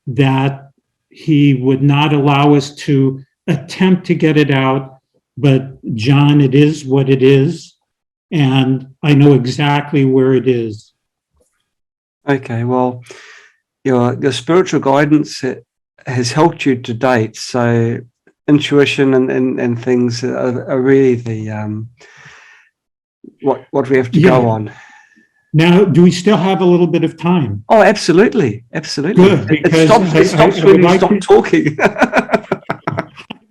that he would not allow us to attempt to get it out. But John, it is what it is, and I know exactly where it is. Okay, well, your spiritual guidance has helped you to date. So intuition and things are really the what we have to go on. Now, do we still have a little bit of time? Oh, absolutely, absolutely. Good, It stops when you stop talking.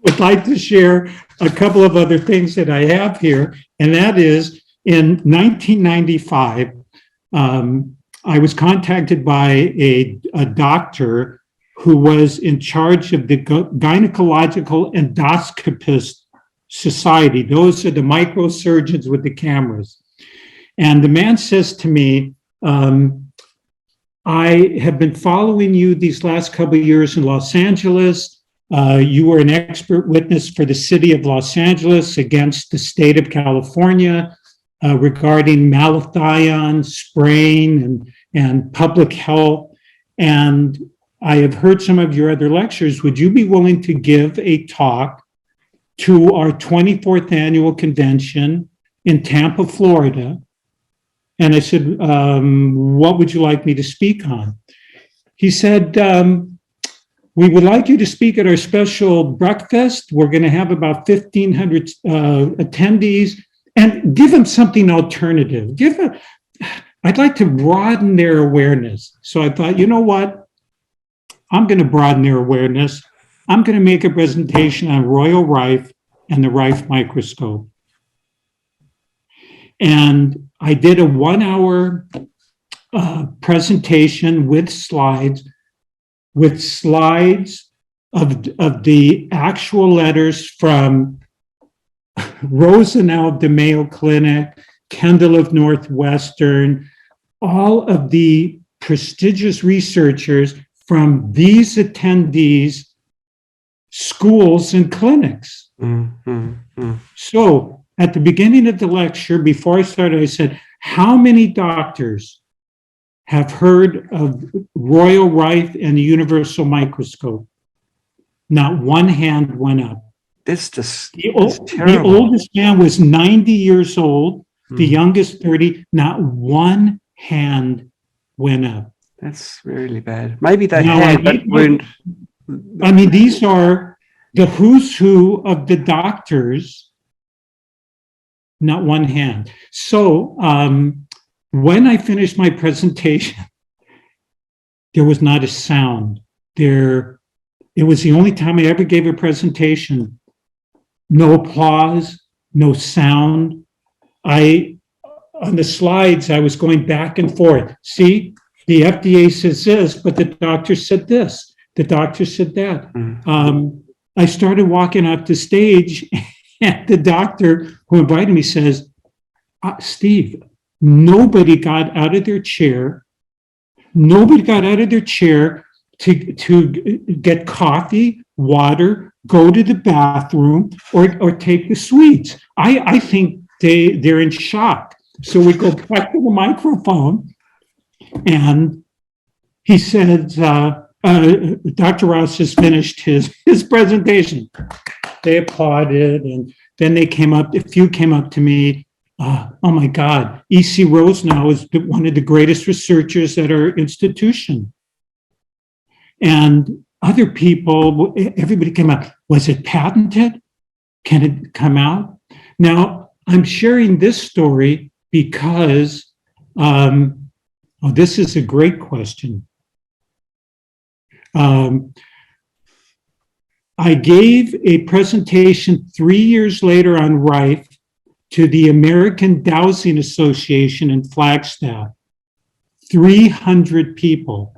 Would like to share a couple of other things that I have here, and that is in 1995, I was contacted by a doctor who was in charge of the Gynecological Endoscopist Society. Those are the microsurgeons with the cameras. And the man says to me, I have been following you these last couple of years in Los Angeles. You were an expert witness for the city of Los Angeles against the state of California regarding malathion spraying and public health. And I have heard some of your other lectures. Would you be willing to give a talk to our 24th annual convention in Tampa, Florida? And I said, what would you like me to speak on? He said, we would like you to speak at our special breakfast. We're going to have about 1,500 attendees, and give them something alternative. I'd like to broaden their awareness. So I thought, you know what? I'm going to broaden their awareness. I'm going to make a presentation on Royal Rife and the Rife microscope. And I did a 1-hour presentation with slides of the actual letters from Rosenau of the Mayo Clinic, Kendall of Northwestern, all of the prestigious researchers from these attendees' schools and clinics. So at the beginning of the lecture, before I started, I said, how many doctors have heard of Royal Rife and the universal microscope? Not one hand went up. That's just The terrible. oldest man was 90 years old, the youngest 30, not one hand went up. That's really bad. Maybe they Now, had, but weren't. I mean, these are the who's who of the doctors, not one hand. So when I finished my presentation, there was not a sound. It was the only time I ever gave a presentation. No applause, no sound. On the slides, I was going back and forth. See, the FDA says this, but the doctor said this. The doctor said that. I started walking up the stage, and the doctor who invited me says, Steve, nobody got out of their chair. Nobody got out of their chair to get coffee, water, go to the bathroom or take the sweets. I think they're in shock. So we go back to the microphone, and he says, Dr. Ross just finished his presentation. They applauded, and then a few came up to me. Oh my God, E.C. Rose now is one of the greatest researchers at our institution. And other people, everybody came out. Was it patented? Can it come out? Now, I'm sharing this story because, this is a great question. I gave a presentation 3 years later on Rife to the American Dowsing Association in Flagstaff. 300 people.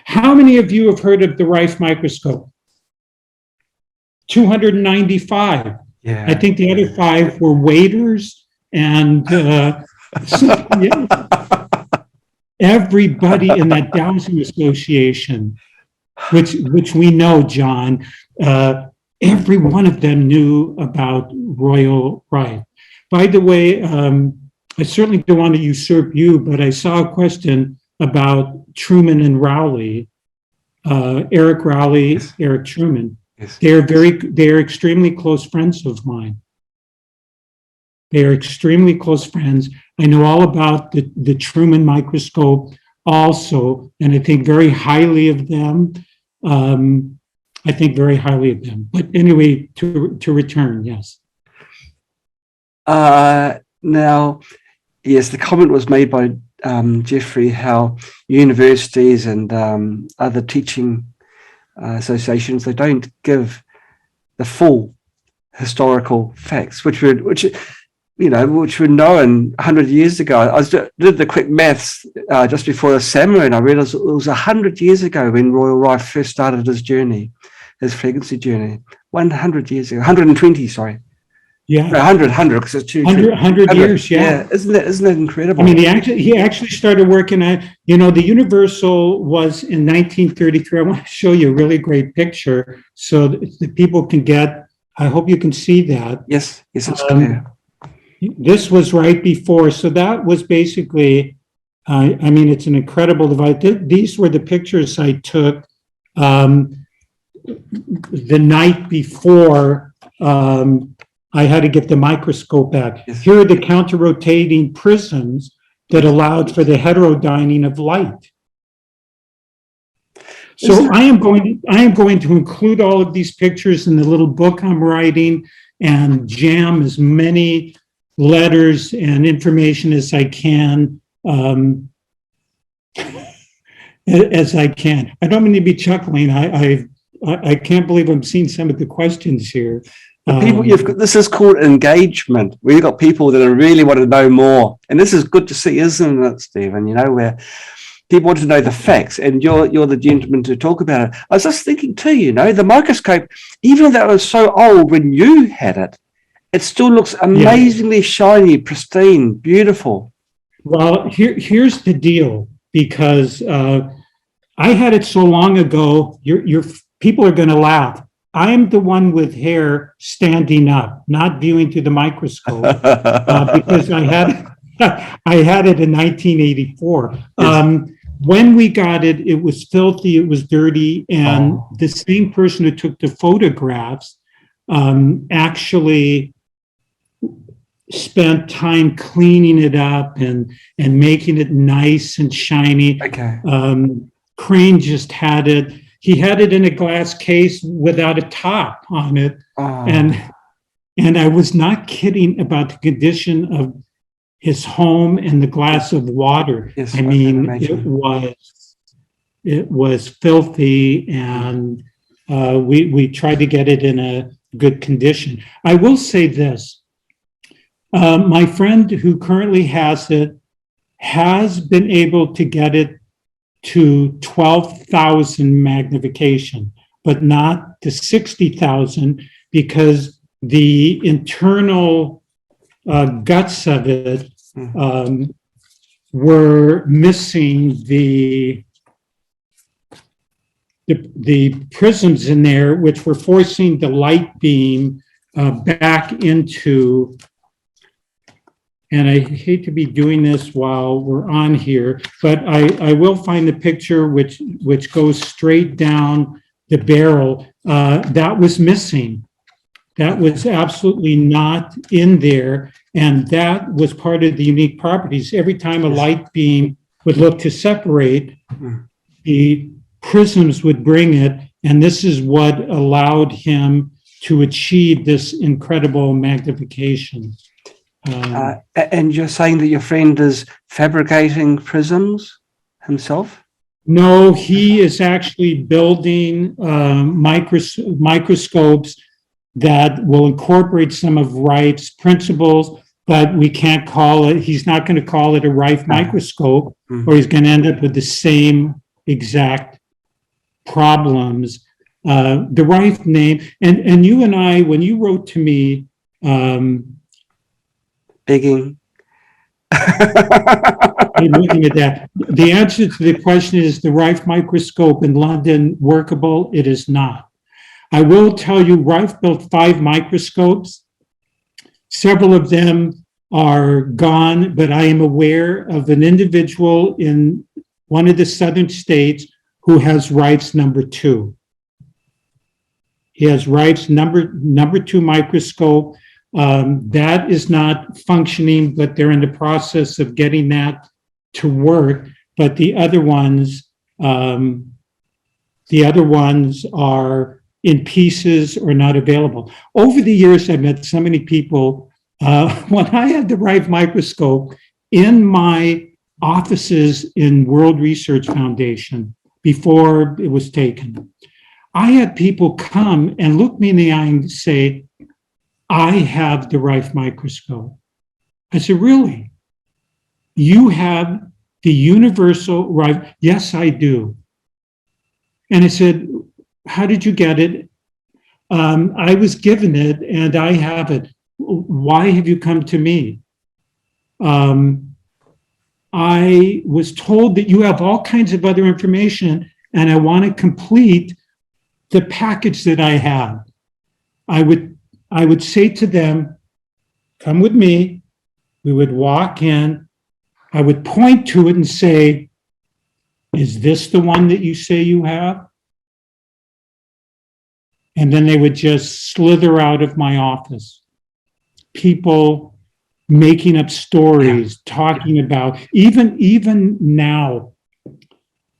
How many of you have heard of the Rife microscope? 295. Yeah. I think the other 5 were waiters and everybody in that Dowsing Association, which we know, John, every one of them knew about Royal Rife. By the way, I certainly don't want to usurp you, but I saw a question about Truman and Rowley, Eric Rowley, yes. Eric Truman. Yes. They're extremely close friends of mine. They're extremely close friends. I know all about the Truman microscope also, and I think very highly of them. But anyway, to return, yes. Now, yes, the comment was made by Jeffrey how universities and other teaching associations, they don't give the full historical facts, which were known 100 years ago. I did the quick maths just before the summer, and I realized it was 100 years ago when Royal Rife first started his journey, his frequency journey. 100 years ago, 120, sorry. Yeah, no, 100 because it's 100 years. Yeah, isn't that incredible? I mean, he actually started working on. The Universal was in 1933. I want to show you a really great picture so that people can get. I hope you can see that. Yes, it's clear. This was right before, so that was basically. I mean, it's an incredible device. These were the pictures I took the night before. I had to get the microscope back. Yes. Here are the counter-rotating prisms that allowed for the heterodyning of light. So I am going to include all of these pictures in the little book I'm writing and jam as many letters and information as I can. As I can. I don't mean to be chuckling. I can't believe I'm seeing some of the questions here. This is called engagement. We've got people that really want to know more, and this is good to see, isn't it, Stephen? Where people want to know the facts, and you're the gentleman to talk about it. I was just thinking too, the microscope, even though it was so old when you had it, it still looks amazingly shiny, pristine, beautiful. Well, here's the deal, because I had it so long ago. Your people are going to laugh. I'm the one with hair standing up, not viewing through the microscope, because I had it in 1984. Yes. When we got it, it was filthy, it was dirty, and the same person who took the photographs actually spent time cleaning it up and making it nice and shiny. Okay. Crane just had it. He had it in a glass case without a top on it. Oh. And I was not kidding about the condition of his home and the glass of water. Yes, I mean, it was filthy, and we tried to get it in a good condition. I will say this. My friend who currently has it has been able to get it to 12,000 magnification, but not to 60,000, because the internal guts of it were missing the the prisms in there, which were forcing the light beam back into, and I hate to be doing this while we're on here, but I will find the picture which goes straight down the barrel. That was missing. That was absolutely not in there. And that was part of the unique properties. Every time a light beam would look to separate, the prisms would bring it. And this is what allowed him to achieve this incredible magnification. And you're saying that your friend is fabricating prisms himself? No, he is actually building microscopes that will incorporate some of Rife's principles, but we can't call it, he's not going to call it a Rife microscope, or he's going to end up with the same exact problems. The Rife name, and you and I, when you wrote to me, begging. I'm looking at that. The answer to the question is the Rife microscope in London workable? It is not. I will tell you, Rife built 5 microscopes. Several of them are gone, but I am aware of an individual in one of the southern states who has Rife's number 2. He has Rife's number 2 microscope. That is not functioning, but they're in the process of getting that to work. But the other ones are in pieces or not available. Over the years, I've met so many people. When I had the Rife microscope in my offices in World Research Foundation before it was taken, I had people come and look me in the eye and say, I have the Rife microscope. I said, really? You have the universal Rife? Yes, I do. And I said, how did you get it? I was given it and I have it. Why have you come to me? I was told that you have all kinds of other information and I want to complete the package that I have. I would say to them, come with me. We would walk in. I would point to it and say, is this the one that you say you have? And then they would just slither out of my office. People making up stories, talking about, even now,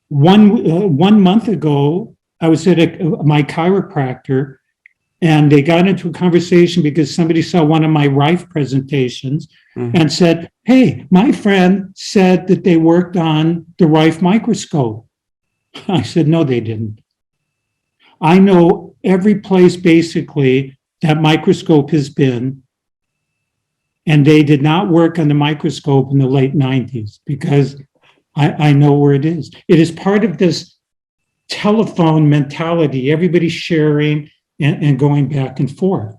one month ago, I was at my chiropractor, and they got into a conversation because somebody saw one of my Rife presentations and said, hey, my friend said that they worked on the Rife microscope. I said, no, they didn't. I know every place basically that microscope has been, and they did not work on the microscope in the late 90s because I know where it is. It is part of this telephone mentality, everybody sharing and going back and forth.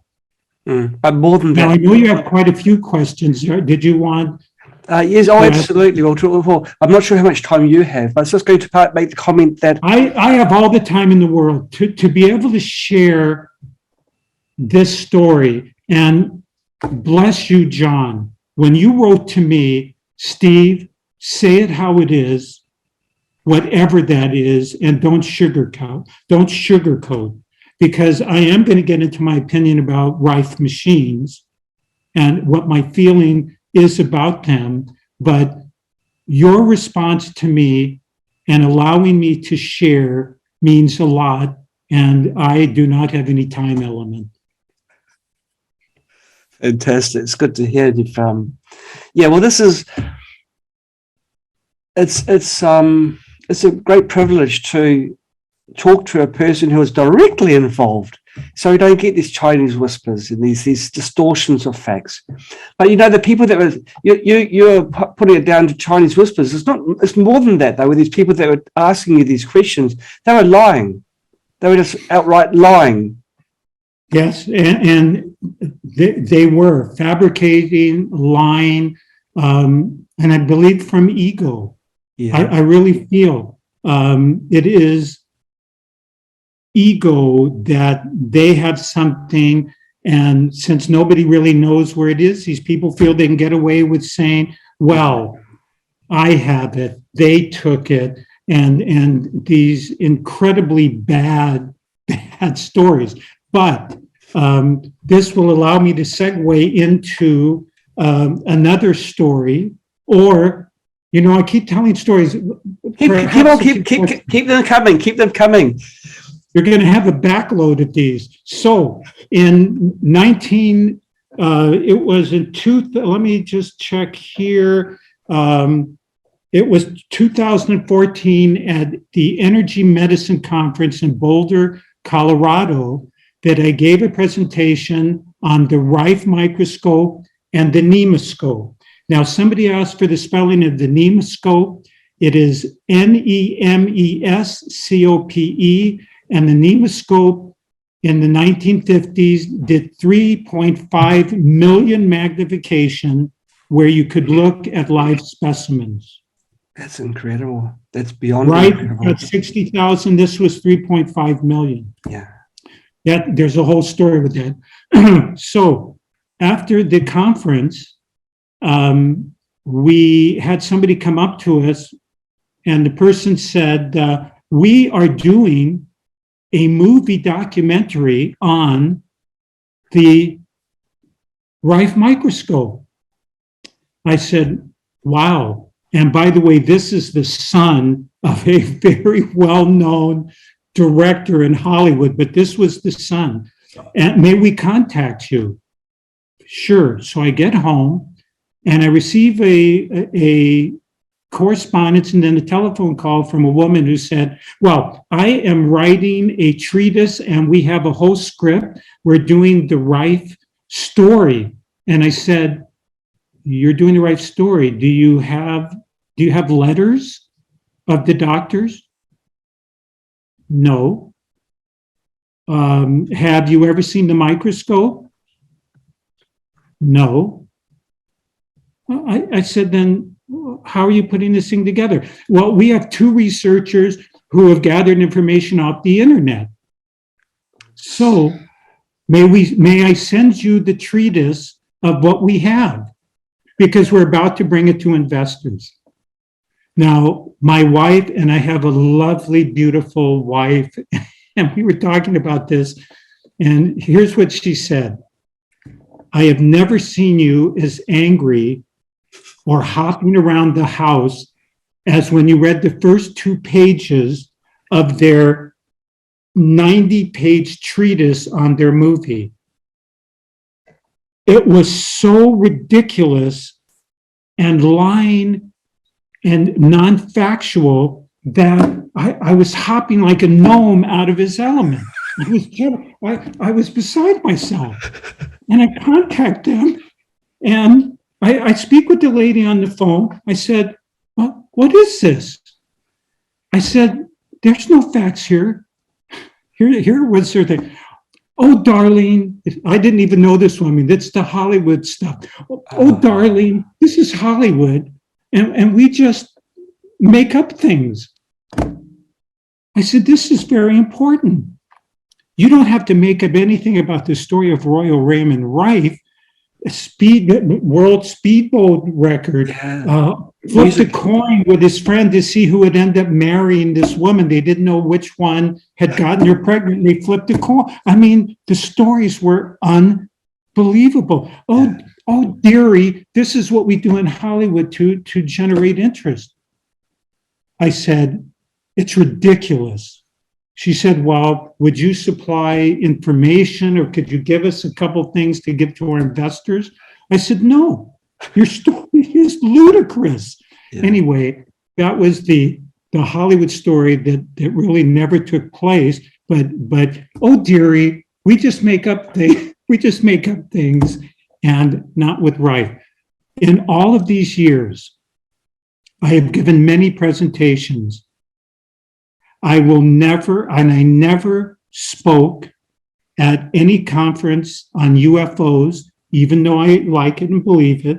But more than that. Now, I know you have quite a few questions. Did you want? Yes, absolutely. Well, I'm not sure how much time you have, but I was just going to make the comment that I have all the time in the world to be able to share this story. And bless you, John, when you wrote to me, Steve, say it how it is, whatever that is, and don't sugarcoat, because I am going to get into my opinion about Rife machines and what my feeling is about them, but your response to me and allowing me to share means a lot, and I do not have any time element. Fantastic. It's good to hear. Yeah, well, this is it's a great privilege to talk to a person who is directly involved, so we don't get these Chinese whispers and these distortions of facts. But the people that were you're putting it down to Chinese whispers. It's more than that. Though, with these people that were asking you these questions, they were lying. They were just outright lying. Yes, and they were fabricating, lying, and I believe from ego. Yeah. I really feel it is ego that they have something, and since nobody really knows where it is, these people feel they can get away with saying, well, I have it, they took it, and these incredibly bad stories. But this will allow me to segue into another story, or, you know, I keep telling stories. Keep them coming. Keep them coming. You're going to have a backload of these. So in let me just check here. It was 2014 at the Energy Medicine Conference in Boulder, Colorado, that I gave a presentation on the Rife microscope and the nemoscope. Now, somebody asked for the spelling of the nemoscope. It is Nemescope, and the nemoscope in the 1950s did 3.5 million magnification, where you could look at live specimens. That's incredible. That's beyond incredible. At 60,000, this was 3.5 million. Yeah. There's a whole story with that. So after the conference, we had somebody come up to us, and the person said, we are doing a movie documentary on the Rife microscope. I said, wow. And by the way, this is the son of a very well-known director in Hollywood, but this was the son. And may we contact you? Sure. So I get home and I receive a correspondence and then a telephone call from a woman who said, well, I am writing a treatise and we have a whole script. We're doing the Rife story. And I said, you're doing the Rife story. Do you have letters of the doctors? No. Have you ever seen the microscope? No. I said, then how are you putting this thing together? Well, we have two researchers who have gathered information off the internet. So may I send you the treatise of what we have? Because we're about to bring it to investors. Now, my wife, and I have a lovely, beautiful wife, and we were talking about this, and here's what she said. I have never seen you as angry or hopping around the house as when you read the first 2 pages of their 90-page treatise on their movie. It was so ridiculous and lying and non-factual that I was hopping like a gnome out of his element. I was beside myself. And I contact them, and I speak with the lady on the phone. I said, well, what is this? I said, there's no facts here. Here was their thing. Oh, darling, I didn't even know this woman. That's the Hollywood stuff. Oh, darling, this is Hollywood. And we just make up things. I said, this is very important. You don't have to make up anything about the story of Royal Raymond Rife, world speedboat record. Flipped a coin with his friend to see who would end up marrying this woman. They didn't know which one had gotten her pregnant. They flipped a coin. I mean, the stories were unbelievable. Oh, dearie, this is what we do in Hollywood to generate interest. I said, it's ridiculous. She said, well, would you supply information or could you give us a couple things to give to our investors? I said, no, your story is ludicrous. Yeah. Anyway, that was the Hollywood story that really never took place. But oh, dearie, we just make up things. We just make up things, and not with Rife. In all of these years, I have given many presentations. I never spoke at any conference on UFOs, even though I like it and believe it,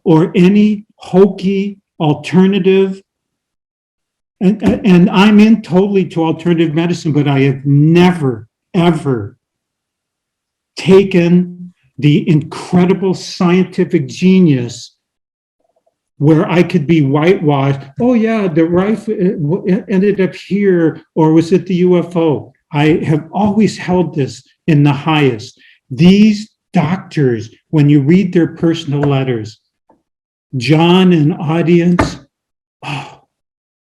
or any hokey alternative and I'm in totally to alternative medicine, but I have never, ever taken the incredible scientific genius where I could be whitewashed. Oh yeah, the Rife ended up here, or was it the UFO? I have always held this in the highest. These doctors, when you read their personal letters, John and audience, oh,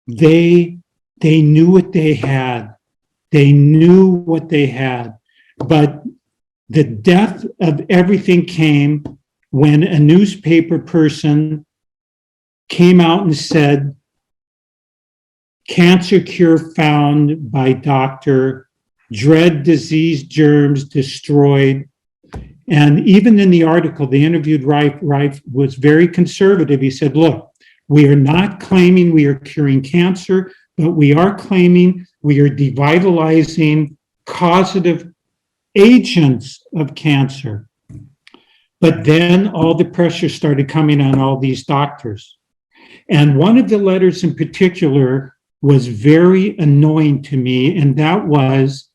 they knew what they had. They knew what they had. But the death of everything came when a newspaper person came out and said, cancer cure found by doctor, dread disease germs destroyed. And even in the article, they interviewed Rife. Rife was very conservative. He said, look, we are not claiming we are curing cancer, but we are claiming we are devitalizing causative agents of cancer. But then all the pressure started coming on all these doctors. And one of the letters in particular was very annoying to me, and that was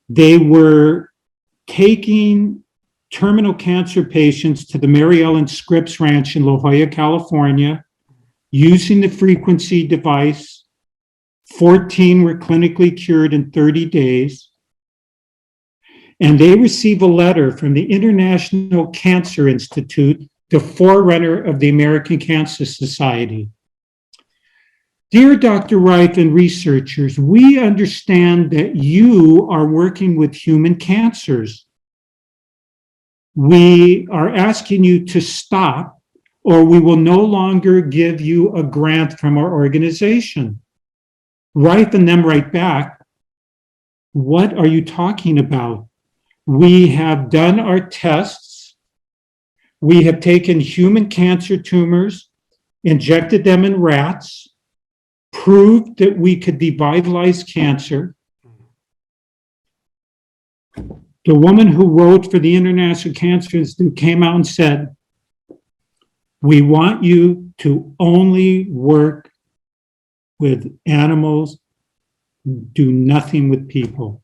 they were taking terminal cancer patients to the Mary Ellen Scripps Ranch in La Jolla, California, using the frequency device. 14 were clinically cured in 30 days. And they receive a letter from the International Cancer Institute, the forerunner of the American Cancer Society. Dear Dr. Rife and researchers, we understand that you are working with human cancers. We are asking you to stop, or we will no longer give you a grant from our organization. Rife and them write back, what are you talking about? We have done our tests. We have taken human cancer tumors, injected them in rats, proved that we could devitalize cancer. The woman who wrote for the International Cancer Institute came out and said, we want you to only work with animals, do nothing with people.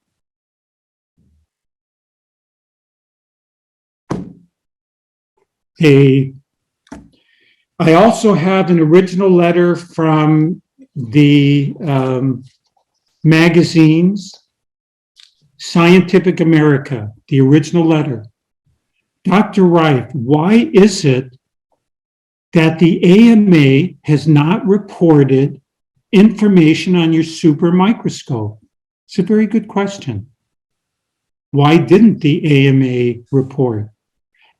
I also have an original letter from the magazines, Scientific America, the original letter. Dr. Rife, why is it that the AMA has not reported information on your super microscope? It's a very good question. Why didn't the AMA report?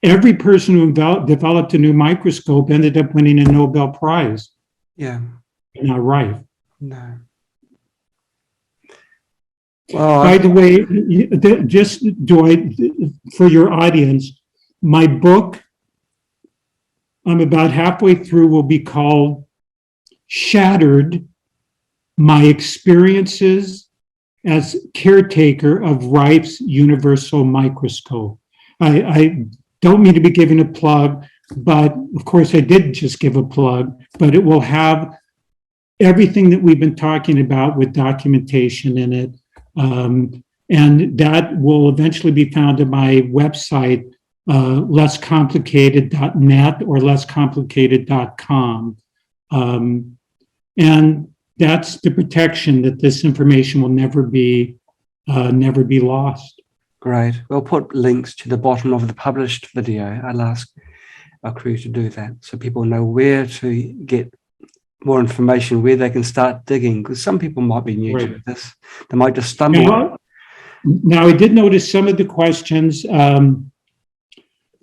Every person who developed a new microscope ended up winning a Nobel Prize. Yeah. Not Rife. No. Well, by the way, just for your audience, my book, I'm about halfway through, will be called Shattered, My Experiences as Caretaker of Rife's Universal Microscope. I don't mean to be giving a plug, but of course I did just give a plug, but it will have everything that we've been talking about with documentation in it. And that will eventually be found at my website, lesscomplicated.net or lesscomplicated.com. And that's the protection that this information will never be lost. Great. We'll put links to the bottom of the published video. I'll ask our crew to do that so people know where to get more information, where they can start digging, because some people might be new to this. They might just stumble. Now, I did notice some of the questions. The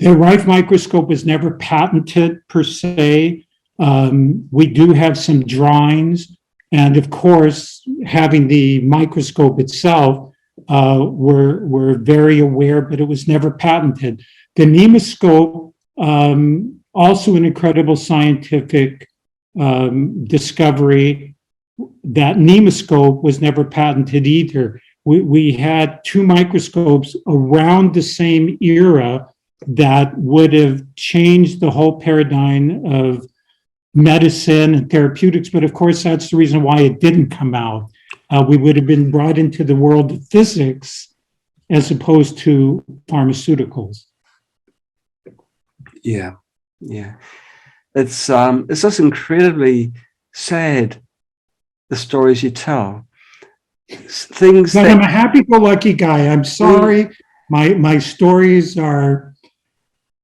Rife microscope was never patented per se. We do have some drawings, and of course, having the microscope itself, we're very aware, but it was never patented. The Microscope, also an incredible scientific discovery. That Microscope was never patented either. We had two microscopes around the same era that would have changed the whole paradigm of medicine and therapeutics, but of course that's the reason why it didn't come out. We would have been brought into the world of physics as opposed to pharmaceuticals. Yeah, yeah. It's just incredibly sad, the stories you tell. Things But that I'm a happy-go-lucky guy. I'm sorry, my stories are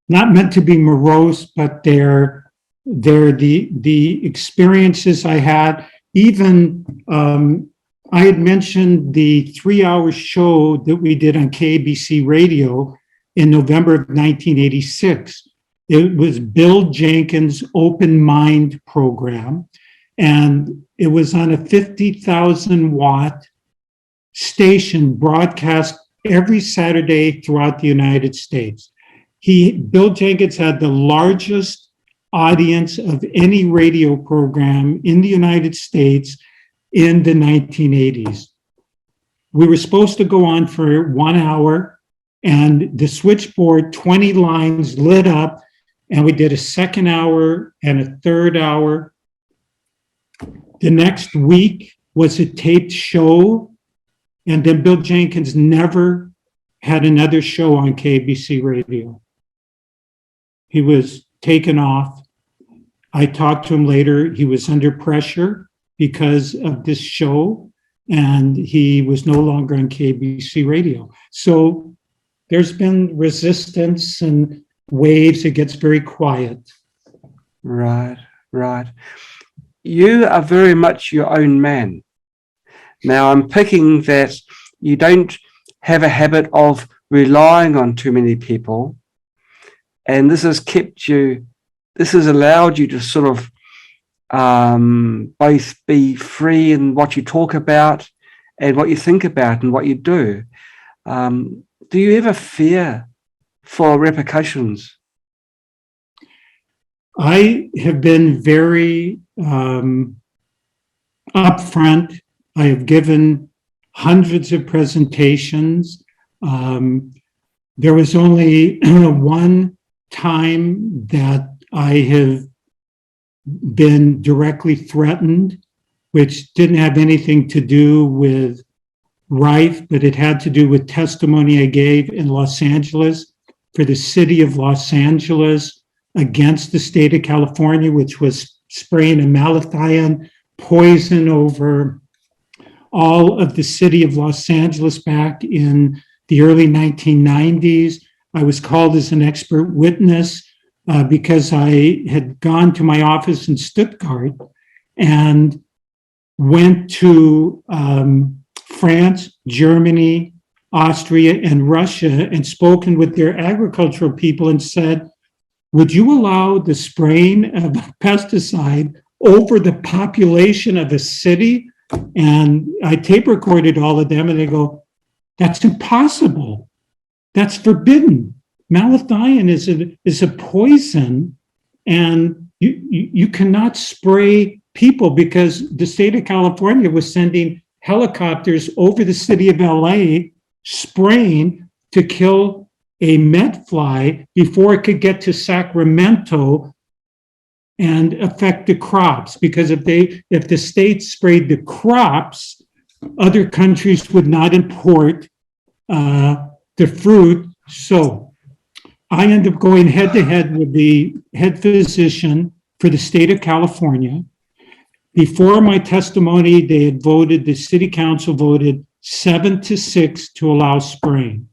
not meant to be morose, but they're the experiences I had. Even I had mentioned the 3-hour show that we did on KBC radio in November of 1986. It was Bill Jenkins' Open Mind program, and it was on a 50,000 watt station broadcast every Saturday throughout the United States. Bill Jenkins had the largest audience of any radio program in the United States in the 1980s. We were supposed to go on for 1 hour, and the switchboard, 20 lines lit up, and we did a second hour and a third hour. The next week was a taped show, and then Bill Jenkins never had another show on KBC radio. He was taken off. I talked to him later. He was under pressure because of this show, and he was no longer on KBC radio. So there's been resistance and waves. It gets very quiet. Right, right. You are very much your own man. Now, I'm picking that you don't have a habit of relying on too many people, and this has allowed you to sort of both be free in what you talk about and what you think about and what you do. Do you ever fear for repercussions? I have been very upfront. I have given hundreds of presentations. There was only one time that I have been directly threatened, which didn't have anything to do with Rife, but it had to do with testimony I gave in Los Angeles for the city of Los Angeles against the state of California, which was spraying a malathion poison over all of the city of Los Angeles back in the early 1990s. I was called as an expert witness because I had gone to my office in Stuttgart and went to France, Germany, Austria, and Russia and spoken with their agricultural people and said, would you allow the spraying of pesticide over the population of a city? And I tape recorded all of them and they go, that's impossible. That's forbidden. Malathion is a poison, and you cannot spray people because the state of California was sending helicopters over the city of LA spraying to kill a medfly before it could get to Sacramento and affect the crops. Because if the state sprayed the crops, other countries would not import the fruit. So I ended up going head to head with the head physician for the state of California. Before my testimony, the city council voted 7-6 to allow spraying.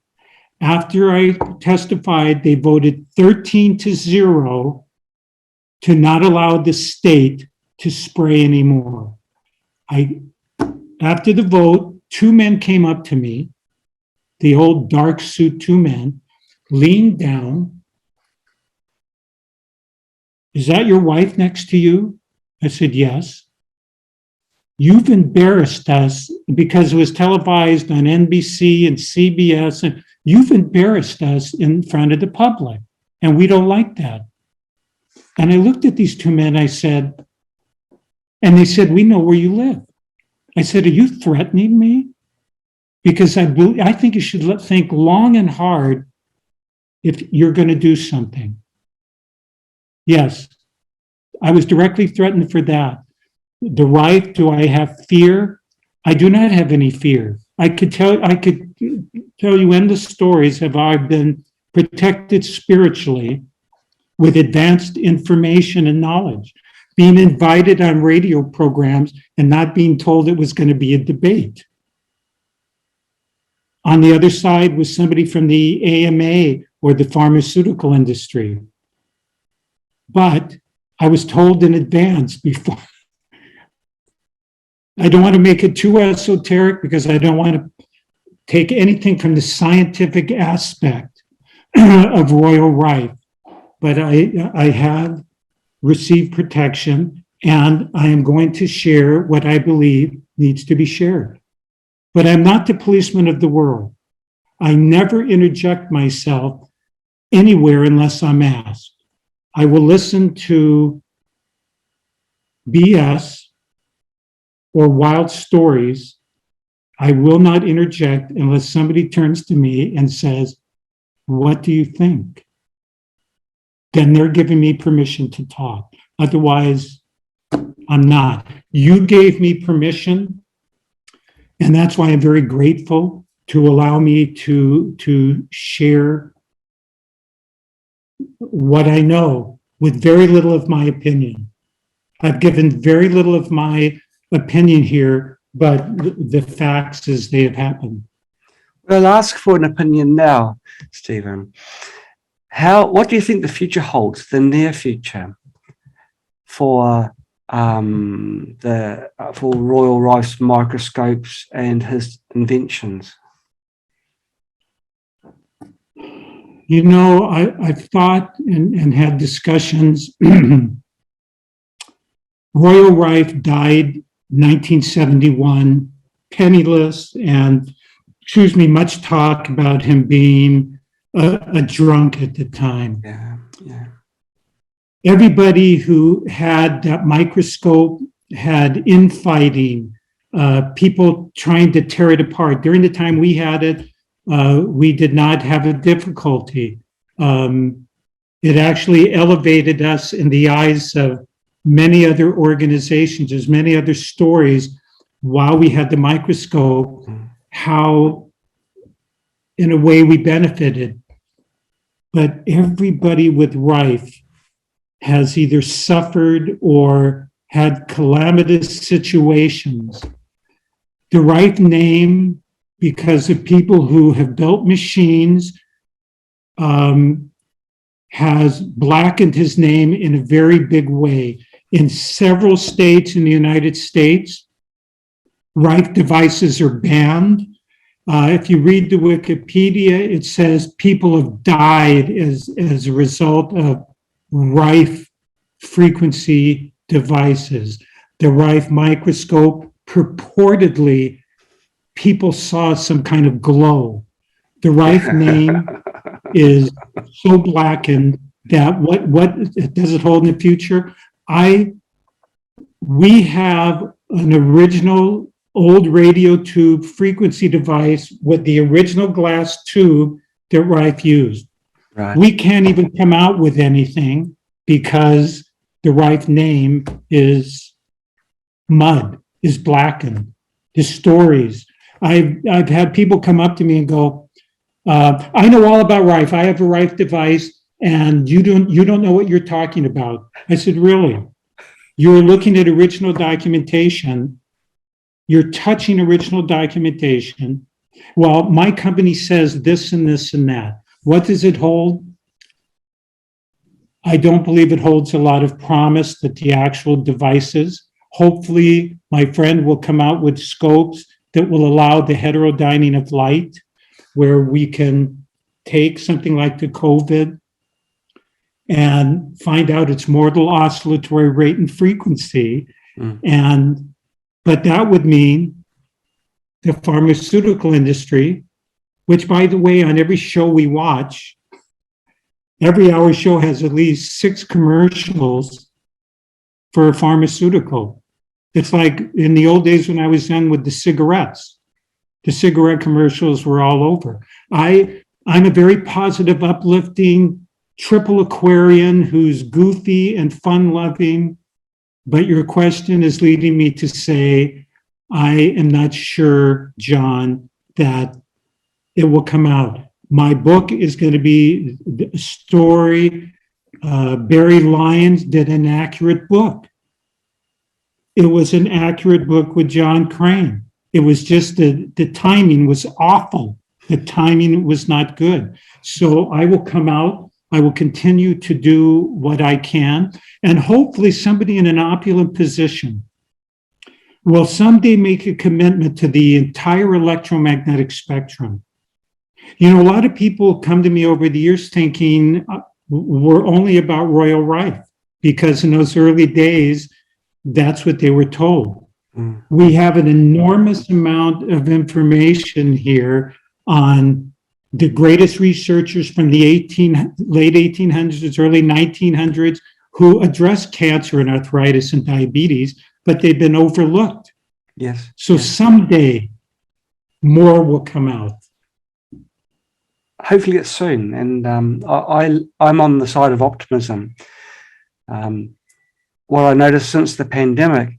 After I testified, they voted 13-0 to not allow the state to spray anymore. After the vote, 2 men came up to me, the old dark suit 2 men, leaned down. Is that your wife next to you? I said, yes. You've embarrassed us because it was televised on NBC and CBS, and you've embarrassed us in front of the public, and we don't like that. And I looked at these 2 men, I said, and they said, we know where you live. I said, are you threatening me? Because I think you should think long and hard if you're going to do something. Yes. I was directly threatened for that. The Rife, do I have fear? I do not have any fear. I could tell you endless stories of how I've been protected spiritually with advanced information and knowledge, being invited on radio programs and not being told it was going to be a debate. On the other side was somebody from the AMA or the pharmaceutical industry. But I was told in advance before. I don't want to make it too esoteric because I don't want to take anything from the scientific aspect of Royal Rife, but I have received protection and I am going to share what I believe needs to be shared. But I'm not the policeman of the world. I never interject myself anywhere unless I'm asked. I will listen to BS or wild stories. I will not interject unless somebody turns to me and says, "What do you think?" Then they're giving me permission to talk. Otherwise, I'm not. You gave me permission, and that's why I'm very grateful to allow me to share what I know with very little of my opinion. I've given very little of my opinion here, but the facts as they have happened. Well, I'll ask for an opinion now, Stephen. What do you think the future holds, the near future, for Royal Rife's microscopes and his inventions? You know, I've thought and had discussions. Royal Rife died 1971, penniless, and much talk about him being a drunk at the time. Yeah. Everybody who had that microscope had infighting, people trying to tear it apart. During the time we had it, we did not have a difficulty. It actually elevated us in the eyes of many other organizations. There's many other stories while we had the microscope, how in a way we benefited. But everybody with Rife has either suffered or had calamitous situations. The Rife name, because of people who have built machines, has blackened his name in a very big way. In several states in the United States, Rife devices are banned. If you read the Wikipedia, it says people have died as a result of Rife frequency devices. The Rife microscope, purportedly, people saw some kind of glow. The Rife name is so blackened that what does it hold in the future? We have an original old radio tube frequency device with the original glass tube that Rife used. Right. We can't even come out with anything because the Rife name is mud, is blackened. The stories. I've had people come up to me and go, I know all about Rife. I have a Rife device, and you don't know what you're talking about. I said, really? You're looking at original documentation. You're touching original documentation. Well, my company says this and this and that. What does it hold? I don't believe it holds a lot of promise that the actual devices. Hopefully, my friend will come out with scopes that will allow the heterodyning of light, where we can take something like the COVID and find out its mortal oscillatory rate and frequency. But that would mean the pharmaceutical industry, which, by the way, on every show we watch, every hour show has at least 6 commercials for a pharmaceutical. It's like in the old days when I was young with the cigarettes. The cigarette commercials were all over. I'm a very positive, uplifting triple Aquarian who's goofy and fun-loving, but your question is leading me to say, I am not sure, John, that it will come out. My book is going to be a story. Barry Lyons did an accurate book. It was an accurate book with John Crane. It was just the timing was awful. The timing was not good. So I will come out. I will continue to do what I can. And hopefully somebody in an opulent position will someday make a commitment to the entire electromagnetic spectrum. You know, a lot of people come to me over the years thinking we're only about Royal Rife, because in those early days, that's what they were told. We have an enormous amount of information here on the greatest researchers from the late 1800s, early 1900s, who addressed cancer and arthritis and diabetes, but they've been overlooked. Yes. So someday more will come out. Hopefully it's soon. And I'm on the side of optimism. What I noticed since the pandemic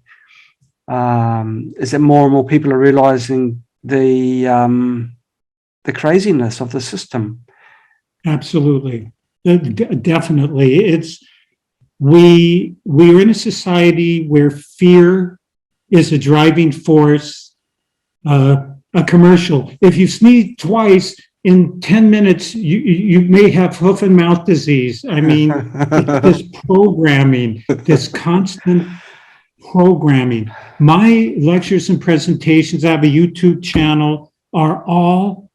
is that more and more people are realizing the craziness of the system. Absolutely. Definitely. We're in a society where fear is a driving force. A commercial. If you sneeze twice in 10 minutes, you may have hoof and mouth disease. I mean, this programming, this constant programming. My lectures and presentations, I have a YouTube channel, are all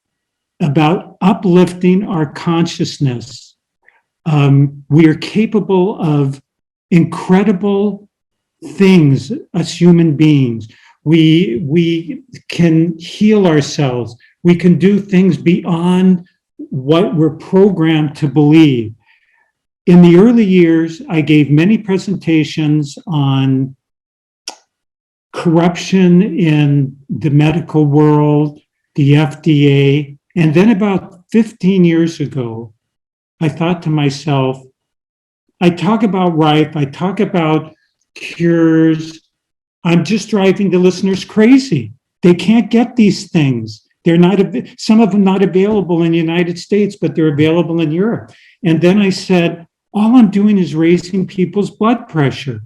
about uplifting our consciousness. We are capable of incredible things as human beings. We can heal ourselves. We can do things beyond what we're programmed to believe. In the early years, I gave many presentations on corruption in the medical world, the FDA, and then about 15 years ago, I thought to myself, I talk about Rife, I talk about cures, I'm just driving the listeners crazy. They can't get these things. They're not, some of them not available in the United States, but they're available in Europe. And then I said, all I'm doing is raising people's blood pressure.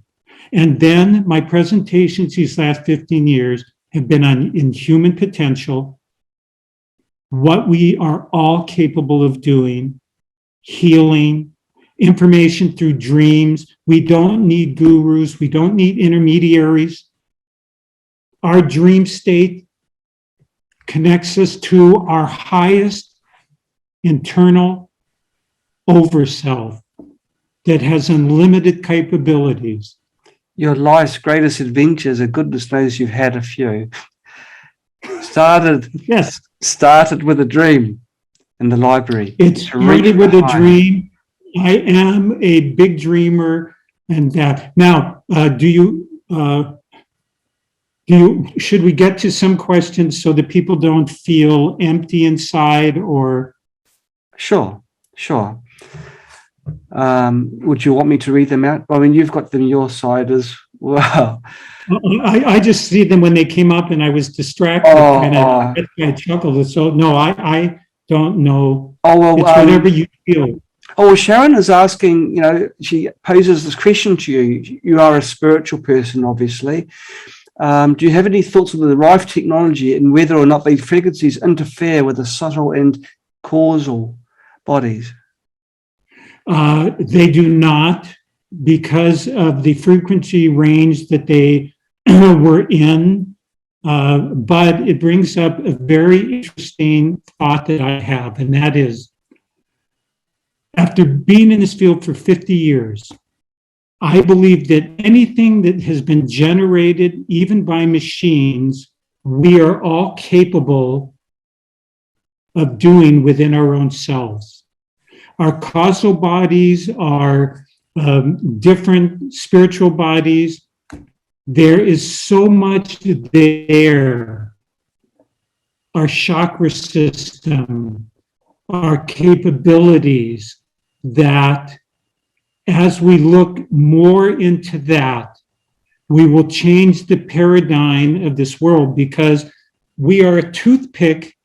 And then my presentations these last 15 years have been in human potential, what we are all capable of doing, healing, information through dreams. We don't need gurus. We don't need intermediaries. Our dream state connects us to our highest internal overself that has unlimited capabilities. Your life's greatest adventures, goodness knows you've had a few. Started with a dream in the library. It started with a dream. I am a big dreamer, and that. Now, should we get to some questions so that people don't feel empty inside, or? Sure. Would you want me to read them out? I mean, you've got them your side as well. I just see them when they came up and I was distracted and I chuckled. So no, I don't know. Oh, well, it's whatever you feel. Oh, well, Sharon is asking, she poses this question to you. You are a spiritual person, obviously. Do you have any thoughts on the Rife technology and whether or not these frequencies interfere with the subtle and causal bodies? They do not, because of the frequency range that they were in. But it brings up a very interesting thought that I have, and that is, after being in this field for 50 years, I believe that anything that has been generated, even by machines, we are all capable of doing within our own selves. Our causal bodies are different spiritual bodies. There is so much there. Our chakra system, our capabilities, that as we look more into that, we will change the paradigm of this world, because we are a toothpick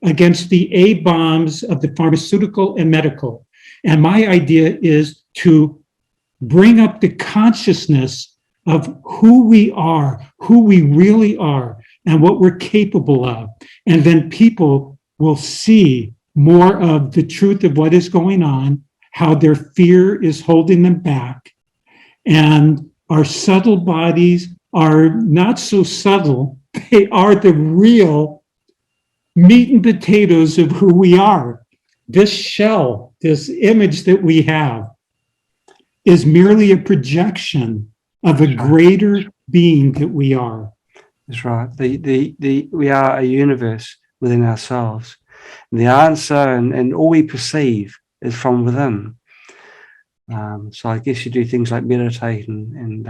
against the A-bombs of the pharmaceutical and medical. And my idea is to bring up the consciousness of who we are, who we really are, and what we're capable of. And then people will see more of the truth of what is going on, how their fear is holding them back. And our subtle bodies are not so subtle. They are the real meat and potatoes of who we are. This shell, this image that we have, is merely a projection of a greater being that we are. That's right. We are a universe within ourselves. And the answer and all we perceive is from within. So I guess you do things like meditate and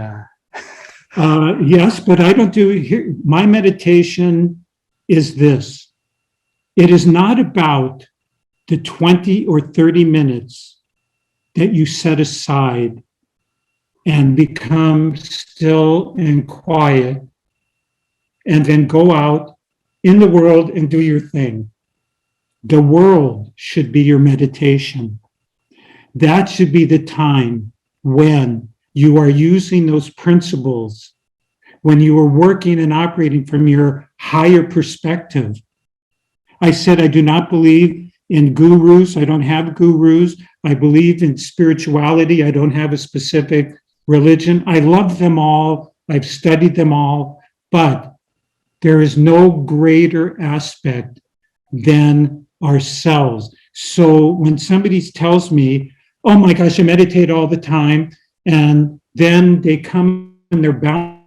yes, but I don't do it here. My meditation is this. It is not about the 20 or 30 minutes that you set aside and become still and quiet and then go out in the world and do your thing. The world should be your meditation. That should be the time when you are using those principles, when you are working and operating from your higher perspective. I said I do not believe in gurus. I don't have gurus. I believe in spirituality. I don't have a specific religion. I love them all. I've studied them all, but there is no greater aspect than ourselves. So when somebody tells me, oh my gosh, I meditate all the time, and then they come and they're bound,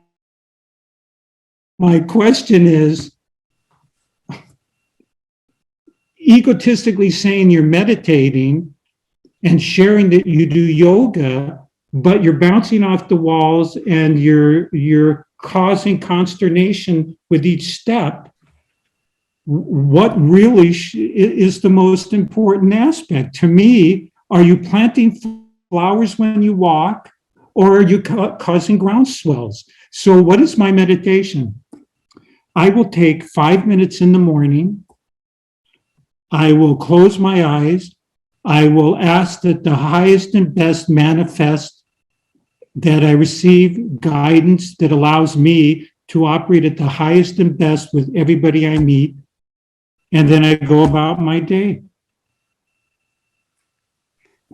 my question is, egotistically saying you're meditating and sharing that you do yoga, but you're bouncing off the walls and you're causing consternation with each step. What really is the most important aspect? To me, are you planting flowers when you walk, or are you causing ground swells? So what is my meditation? I will take 5 minutes in the morning. I will close my eyes. I will ask that the highest and best manifest, that I receive guidance that allows me to operate at the highest and best with everybody I meet. And then I go about my day.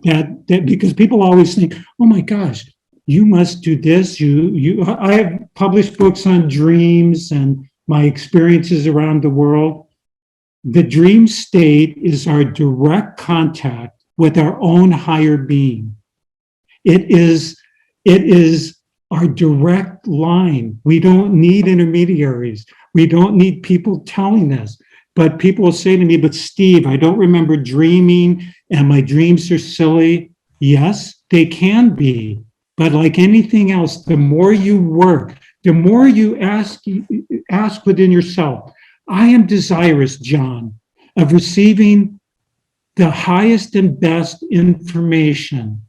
That because people always think, oh my gosh, you must do this. I have published books on dreams and my experiences around the world. The dream state is our direct contact with our own higher being. It is our direct line. We don't need intermediaries. We don't need people telling us. But people will say to me, but Steve, I don't remember dreaming and my dreams are silly. Yes, they can be. But like anything else, the more you work, the more you ask within yourself, I am desirous, John, of receiving the highest and best information.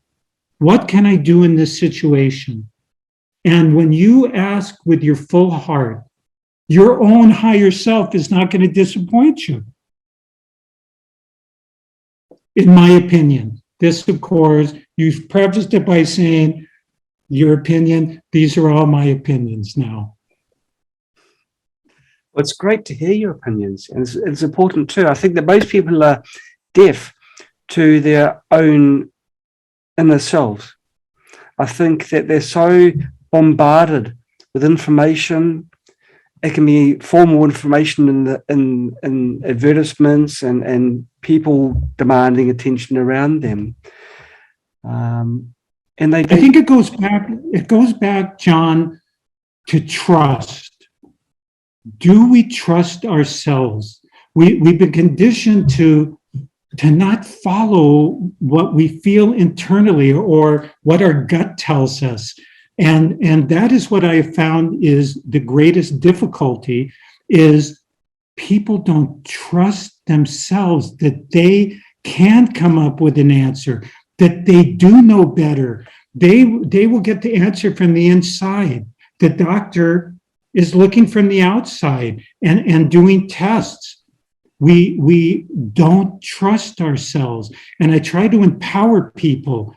What can I do in this situation? And when you ask with your full heart, your own higher self is not going to disappoint you. In my opinion, this, of course, you've prefaced it by saying your opinion. These are all my opinions now. Well, it's great to hear your opinions, and it's important too. I think that most people are deaf to their own inner selves. I think that they're so bombarded with information. It can be formal information in advertisements and people demanding attention around them. And I think it goes back, John, to trust. Do we trust ourselves? We've been conditioned to not follow what we feel internally or what our gut tells us. And that is what I have found is the greatest difficulty, is people don't trust themselves that they can come up with an answer, that they do know better. They will get the answer from the inside. The doctor is looking from the outside and doing tests. We don't trust ourselves. And I try to empower people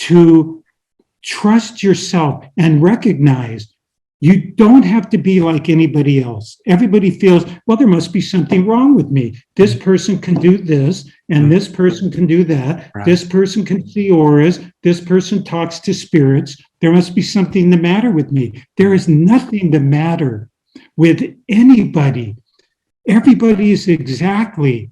to trust yourself and recognize you don't have to be like anybody else. Everybody feels, well, there must be something wrong with me. This person can do this, and this person can do that. Right. This person can see auras. This person talks to spirits. There must be something the matter with me. There is nothing the matter with anybody. Everybody is exactly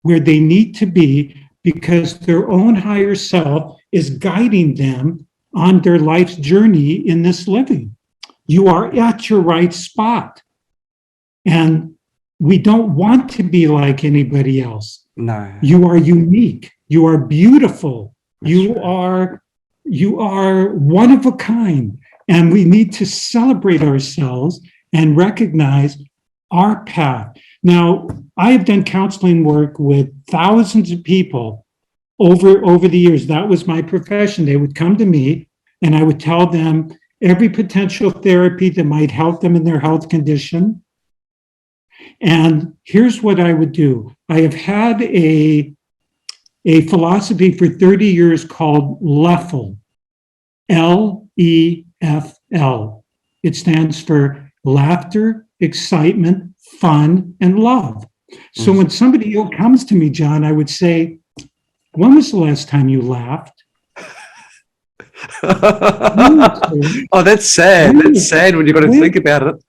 where they need to be because their own higher self is guiding them on their life's journey in this living. You are at your right spot. And we don't want to be like anybody else. No. You are unique. You are beautiful. That's you right. are one of a kind. And we need to celebrate ourselves and recognize our path. Now, I have done counseling work with thousands of people over the years. That was my profession. They would come to me and I would tell them every potential therapy that might help them in their health condition. And here's what I would do. I have had a philosophy for 30 years called LEFL, L-E-F-L. It stands for laughter, excitement, fun, and love. So when somebody comes to me, John, I would say, when was the last time you laughed? Oh, that's sad. That's sad when you've got to think about it.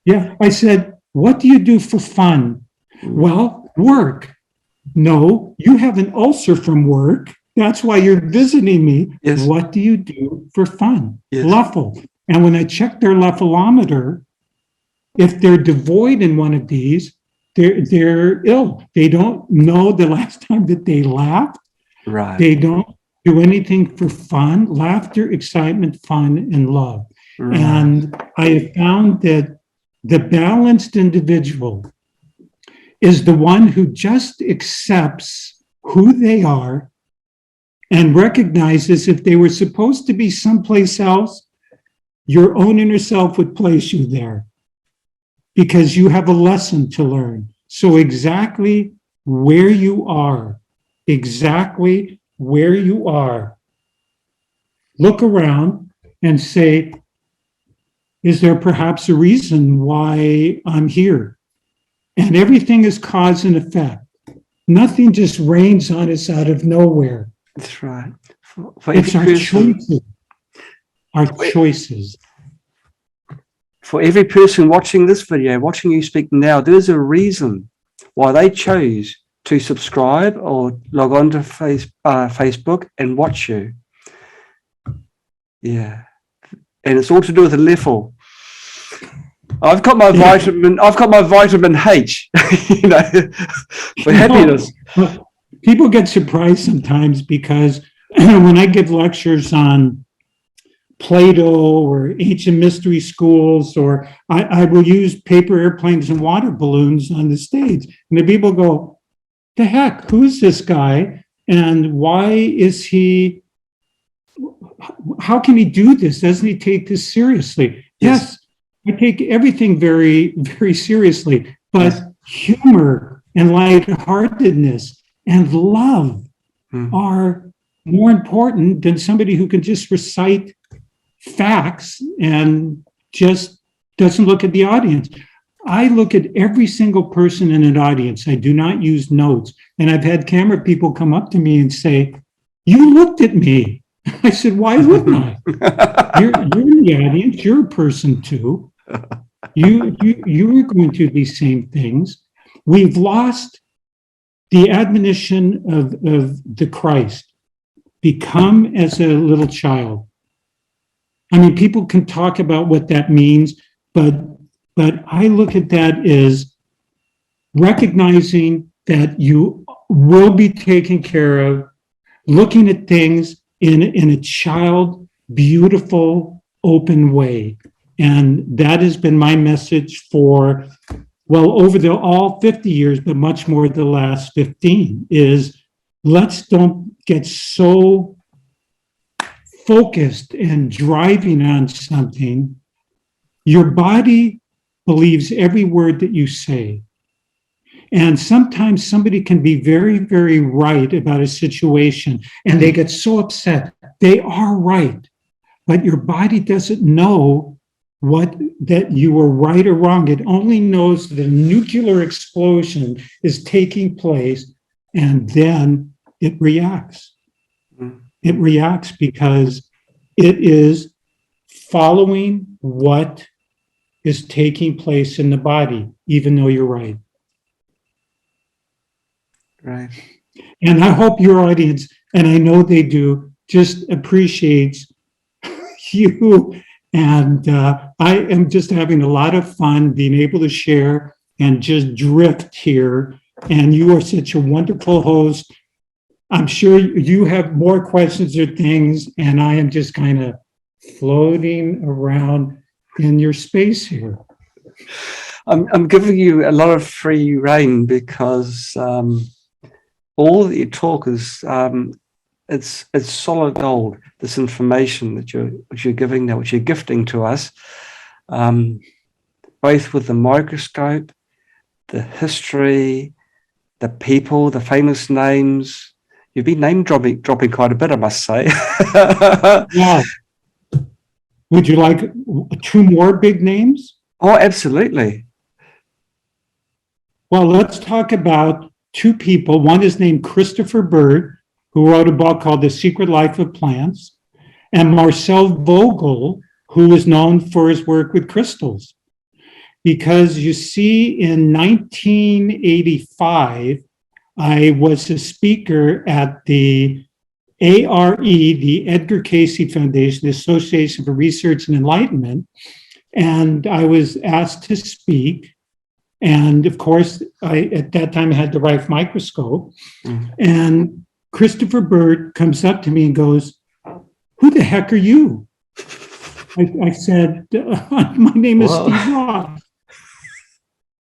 Yeah, I said, what do you do for fun? Well, work. No, you have an ulcer from work. That's why you're visiting me. Yes. What do you do for fun? Yes. Leffel. And when I check their Leffelometer, if they're devoid in one of these, they're ill. They don't know the last time that they laughed. Right. They don't do anything for fun, laughter, excitement, fun, and love. Right. And I have found that the balanced individual is the one who just accepts who they are and recognizes if they were supposed to be someplace else, your own inner self would place you there because you have a lesson to learn. So exactly where you are, look around and say, is there perhaps a reason why I'm here? And everything is cause and effect. Nothing just rains on us out of nowhere. That's right. For It's our every person, choices. Our choices. for every person watching this video, watching you speak now, there's a reason why they chose to subscribe or log on to Facebook and watch you. Yeah. And it's all to do with the level. I've got my vitamin H, you know, for happiness. People get surprised sometimes because when I give lectures on Plato or ancient mystery schools, or I will use paper airplanes and water balloons on the stage. And the people go, the heck, who is this guy? And why is he, how can he do this? Doesn't he take this seriously? Yes, I take everything very, very seriously, but humor and lightheartedness and love are more important than somebody who can just recite facts and just doesn't look at the audience. I look at every single person in an audience. I do not use notes. And I've had camera people come up to me and say, you looked at me. I said, why wouldn't I? You're in the audience. You're a person too. You are going through these same things. We've lost the admonition of the Christ. Become as a little child. I mean, people can talk about what that means, but I look at that as recognizing that you will be taken care of, looking at things in a child, beautiful, open way. And that has been my message for, well, over all 50 years, but much more the last 15, is let's don't get so focused and driving on something. Your body believes every word that you say. And sometimes somebody can be very, very right about a situation and they get so upset. They are right, but your body doesn't know that you were right or wrong. It only knows that a nuclear explosion is taking place, and then it reacts. It reacts because it is following what is taking place in the body, even though you're right. Right. And I hope your audience, and I know they do, just appreciates you. And I am just having a lot of fun being able to share and just drift here. And you are such a wonderful host. I'm sure you have more questions or things, and I am just kind of floating around in your space here. I'm giving you a lot of free rein because all that you talk is it's solid gold. This information that you're giving now, which you're gifting to us, both with the microscope, the history, the people, the famous names. You've been name dropping quite a bit, I must say. Yeah. Would you like 2 more big names? Oh, absolutely. Well, let's talk about 2 people. One is named Christopher Bird, who wrote a book called The Secret Life of Plants, and Marcel Vogel, who is known for his work with crystals. Because you see, in 1985, I was a speaker at the ARE, the Edgar Cayce Foundation, the Association for Research and Enlightenment, and I was asked to speak. And of course, at that time, I had the Rife microscope. And Christopher Bird comes up to me and goes, "Who the heck are you?" I said, "My name is Steve Ross."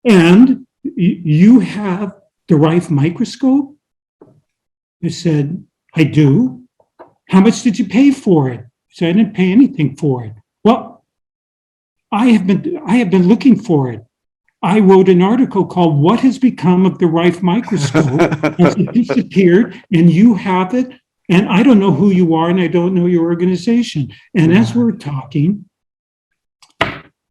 "And you have the Rife microscope?" I said, "I do." "How much did you pay for it?" I said, "I didn't pay anything for it." "Well, I have been looking for it. I wrote an article called 'What Has Become of the Rife Microscope?' Has it disappeared? And you have it. And I don't know who you are, and I don't know your organization." And as we're talking,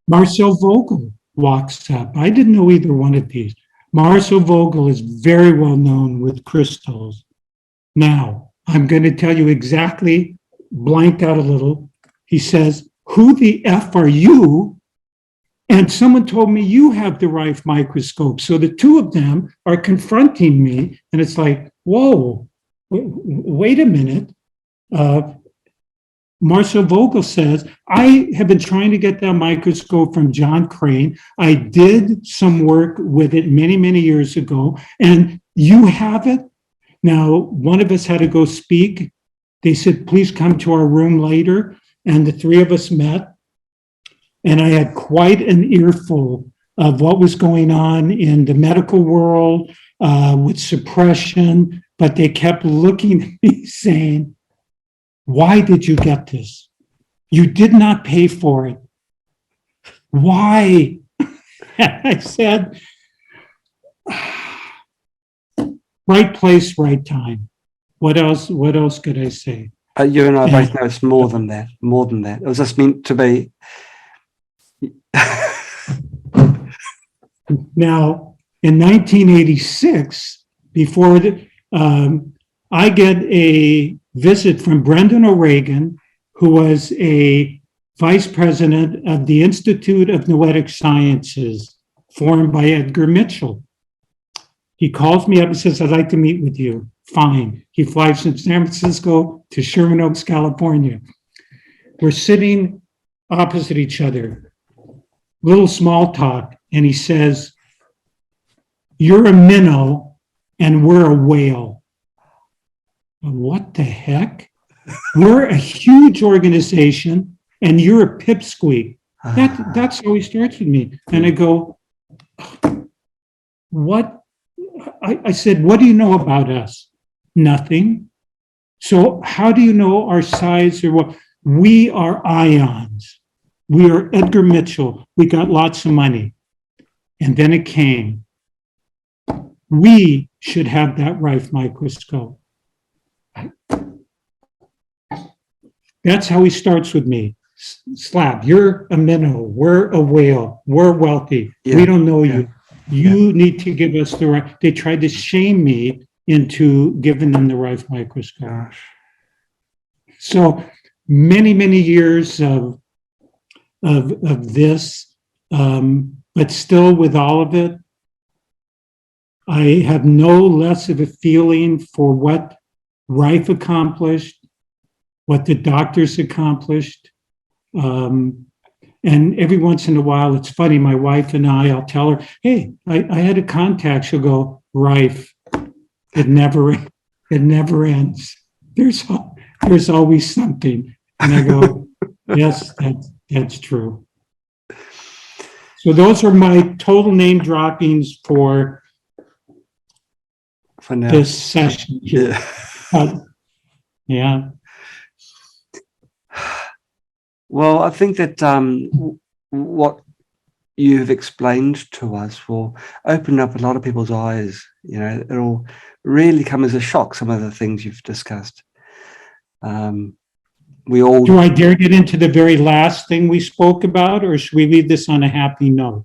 Marcel Vogel walks up. I didn't know either one of these. Marcel Vogel is very well known with crystals. Now, I'm going to tell you exactly, blanked out a little. He says, "Who the F are you?" And someone told me you have the Rife microscope. So the 2 of them are confronting me. And it's like, whoa, wait a minute. Marcel Vogel says, "I have been trying to get that microscope from John Crane. I did some work with it many, many years ago. And you have it?" Now, one of us had to go speak. They said, "Please come to our room later." And the 3 of us met. And I had quite an earful of what was going on in the medical world with suppression, but they kept looking at me saying, "Why did you get this? You did not pay for it. Why?" And I said, right place, right time. What else could I say? You and I both know it's more than that. More than that. It was just meant to be. Now, in 1986, before I get a visit from Brendan O'Regan, who was a vice president of the Institute of Noetic Sciences, formed by Edgar Mitchell. He calls me up and says, "I'd like to meet with you." Fine. He flies from San Francisco to Sherman Oaks, California. We're sitting opposite each other. Little small talk, and he says, "You're a minnow and we're a whale." What the heck? We're a huge organization and you're a pipsqueak. That's how he starts with me. And I go, "What?" I said, "What do you know about us?" Nothing. So how do you know our size or what? We are ions. We are Edgar Mitchell. We got lots of money. And then it came. We should have that Rife microscope. That's how he starts with me. Slab, you're a minnow. We're a whale. We're wealthy. Yeah. We don't know you. You need to give us the right. They tried to shame me into giving them the Rife microscope. Gosh. So many, many years of this, but still with all of it, I have no less of a feeling for what Rife accomplished, what the doctors accomplished. And every once in a while, it's funny, my wife and I'll tell her, hey, I had a contact. She'll go, Rife. It never ends. There's always something. And I go, yes, that's true. So those are my total name droppings for now. This session here. Yeah. Well, I think that what you've explained to us will open up a lot of people's eyes. You know, it'll really come as a shock, some of the things you've discussed. We all. Do I dare get into the very last thing we spoke about, or should we leave this on a happy note?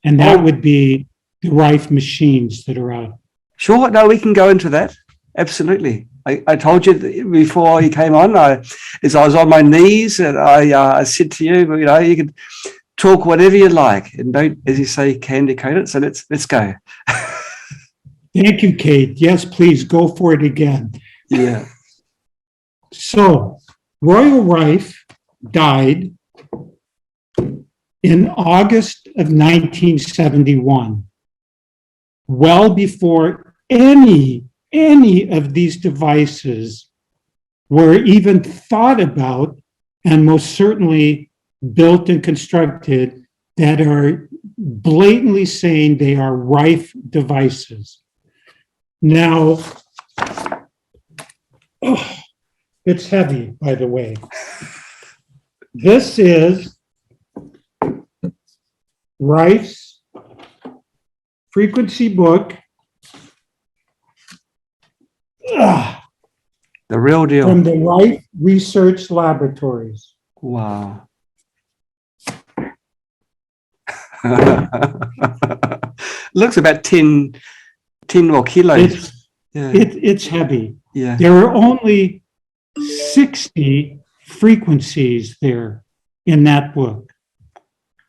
And that would be the Rife machines that are out. Sure. No, we can go into that. Absolutely. I told you before you came on, as I was on my knees, and I said to you, you know, you can talk whatever you like, and don't, as you say, candy coat it. So let's go. Thank you, Kate. Yes, please go for it again. Yeah. So Royal Rife died in August of 1971, well before any of these devices were even thought about, and most certainly built and constructed, that are blatantly saying they are Rife devices. Now, it's heavy, by the way. This is Rife's frequency book. The real deal. From the Rife Research Laboratories. Wow. Looks about 10 more kilos. It's heavy. Yeah. There are only 60 frequencies there in that book.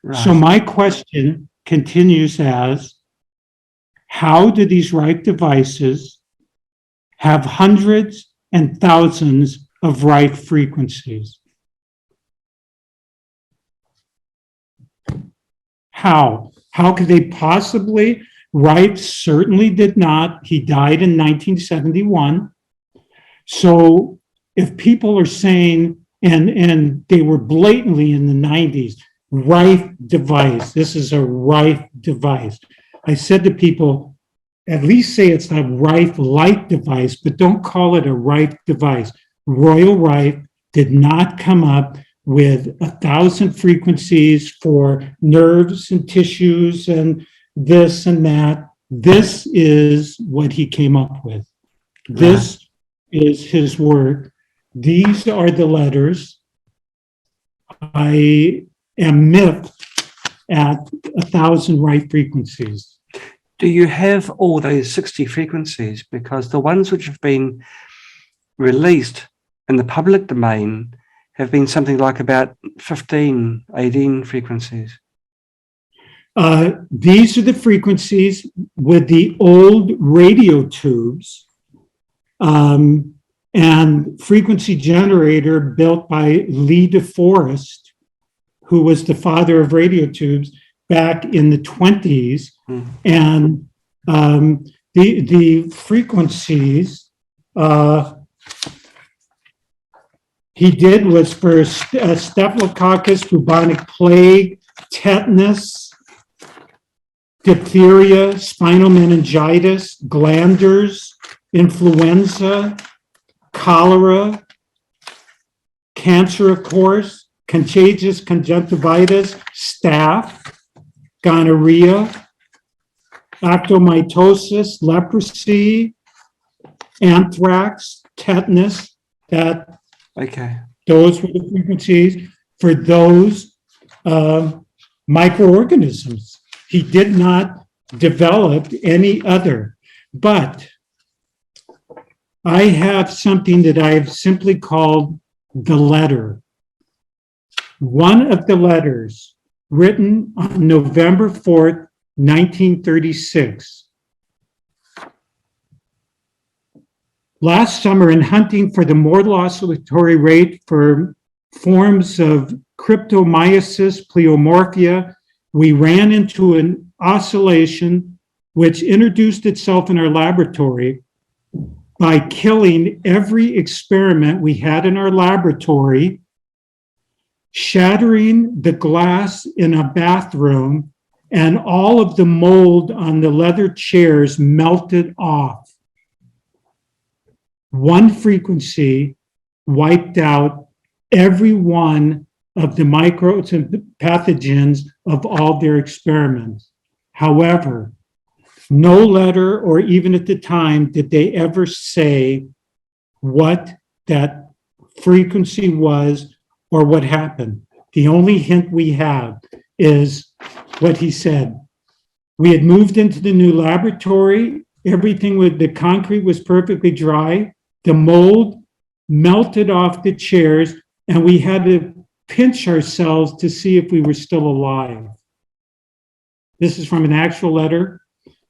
Right. So my question continues as, how do these Rife devices have hundreds and thousands of Rife frequencies? How? How could they possibly? Rife certainly did not. He died in 1971. So if people are saying, and they were blatantly in the 90s, Rife device, this is a Rife device. I said to people, at least say it's a Rife-like device, but don't call it a Rife device. Royal Rife did not come up with 1,000 frequencies for nerves and tissues and this and that. This is what he came up with. This is his work. These are the letters. I am miffed at 1,000 Rife frequencies. Do you have all those 60 frequencies? Because the ones which have been released in the public domain have been something like about 15, 18 frequencies. These are the frequencies with the old radio tubes and frequency generator built by Lee DeForest, who was the father of radio tubes back in the 20s. And the frequencies he did was for Staphylococcus, bubonic plague, tetanus, diphtheria, spinal meningitis, glanders, influenza, cholera, cancer, of course, contagious conjunctivitis, staph, gonorrhea, actomitosis, leprosy, anthrax, tetanus. Those were the frequencies for those microorganisms. He did not develop any other. But I have something that I've simply called the letter. One of the letters written on November 4th, 1936. Last summer, in hunting for the mortal oscillatory rate for forms of cryptomyosis pleomorphia, we ran into an oscillation which introduced itself in our laboratory by killing every experiment we had in our laboratory, shattering the glass in a bathroom, and all of the mold on the leather chairs melted off. One frequency wiped out every one of the microbes and pathogens of all their experiments. However, no letter, or even at the time, did they ever say what that frequency was or what happened. The only hint we have is what he said. We had moved into the new laboratory. Everything with the concrete was perfectly dry. The mold melted off the chairs, and we had to pinch ourselves to see if we were still alive. This is from an actual letter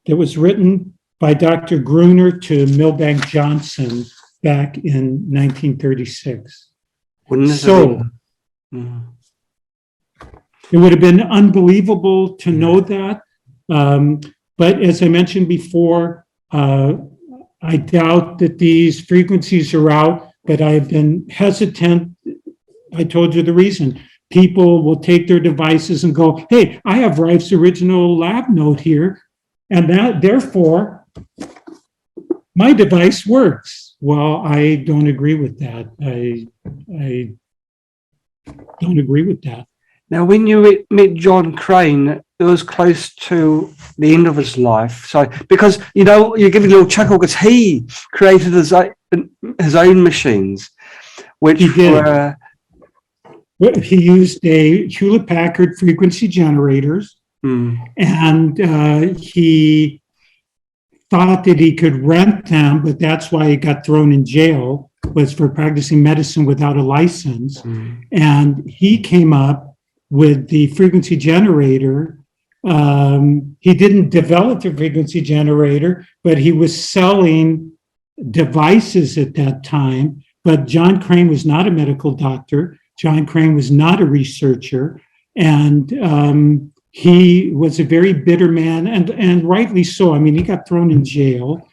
that was written by Dr. Gruner to Milbank Johnson back in 1936. So it would have been unbelievable to know that. But as I mentioned before, I doubt that these frequencies are out, but I've been hesitant. I told you the reason. People will take their devices and go, hey, I have Rife's original lab note here, and that therefore my device works. Well, I don't agree with that. I don't agree with that. Now, when you met John Crane, it was close to the end of his life. So, because, you know, you're giving a little chuckle because he created his own machines, which were... He used a Hewlett-Packard frequency generators, and he thought that he could rent them, but that's why he got thrown in jail, was for practicing medicine without a license. And he came up with the frequency generator. He didn't develop the frequency generator, but he was selling devices at that time. But John Crane was not a medical doctor. John Crane was not a researcher. And he was a very bitter man, and rightly so. I mean, he got thrown in jail.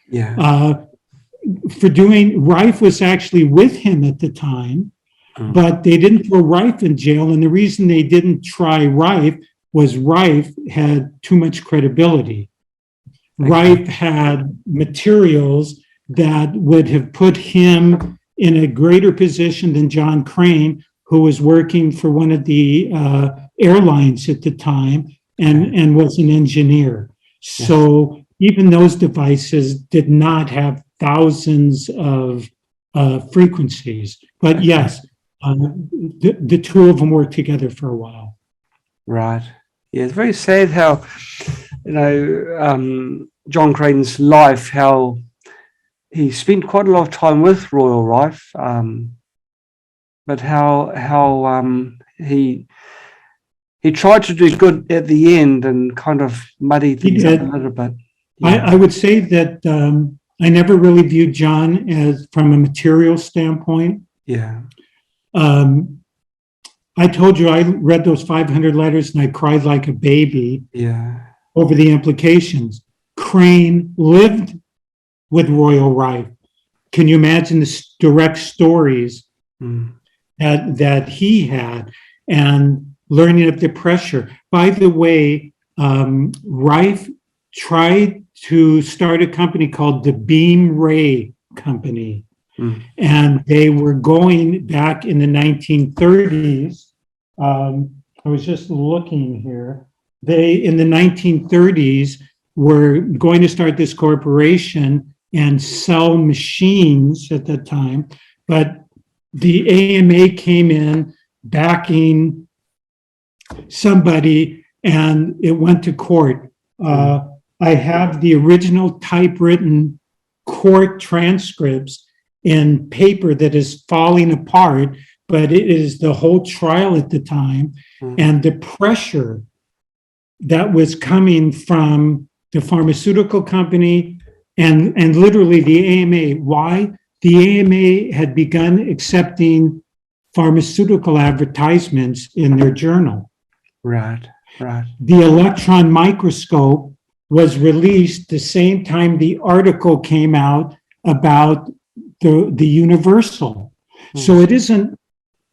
For doing, Rife was actually with him at the time, but they didn't throw Rife in jail. And the reason they didn't try Rife was Rife had too much credibility. Rife had materials that would have put him in a greater position than John Crane, who was working for one of the airlines at the time and was an engineer. So even those devices did not have thousands of frequencies. But yes, the two of them worked together for a while. Right. Yeah, it's very sad how, you know, John Crane's life, how he spent quite a lot of time with Royal Rife, but how he tried to do good at the end and kind of muddy things up a little bit. I would say that I never really viewed John as from a material standpoint. I told you I read those 500 letters and I cried like a baby over the implications. Crane lived with Royal Rife. Can you imagine the direct stories that he had and learning of the pressure? By the way, Rife tried to start a company called the Beam Ray Company. And they were going back in the 1930s. I was just looking here. They, in the 1930s, were going to start this corporation and sell machines at that time. But the AMA came in backing somebody, and it went to court. I have the original typewritten court transcripts in paper that is falling apart, but it is the whole trial at the time, and the pressure that was coming from the pharmaceutical company and literally the AMA. Why? The AMA had begun accepting pharmaceutical advertisements in their journal. Right. The electron microscope was released the same time the article came out about the universal. So it isn't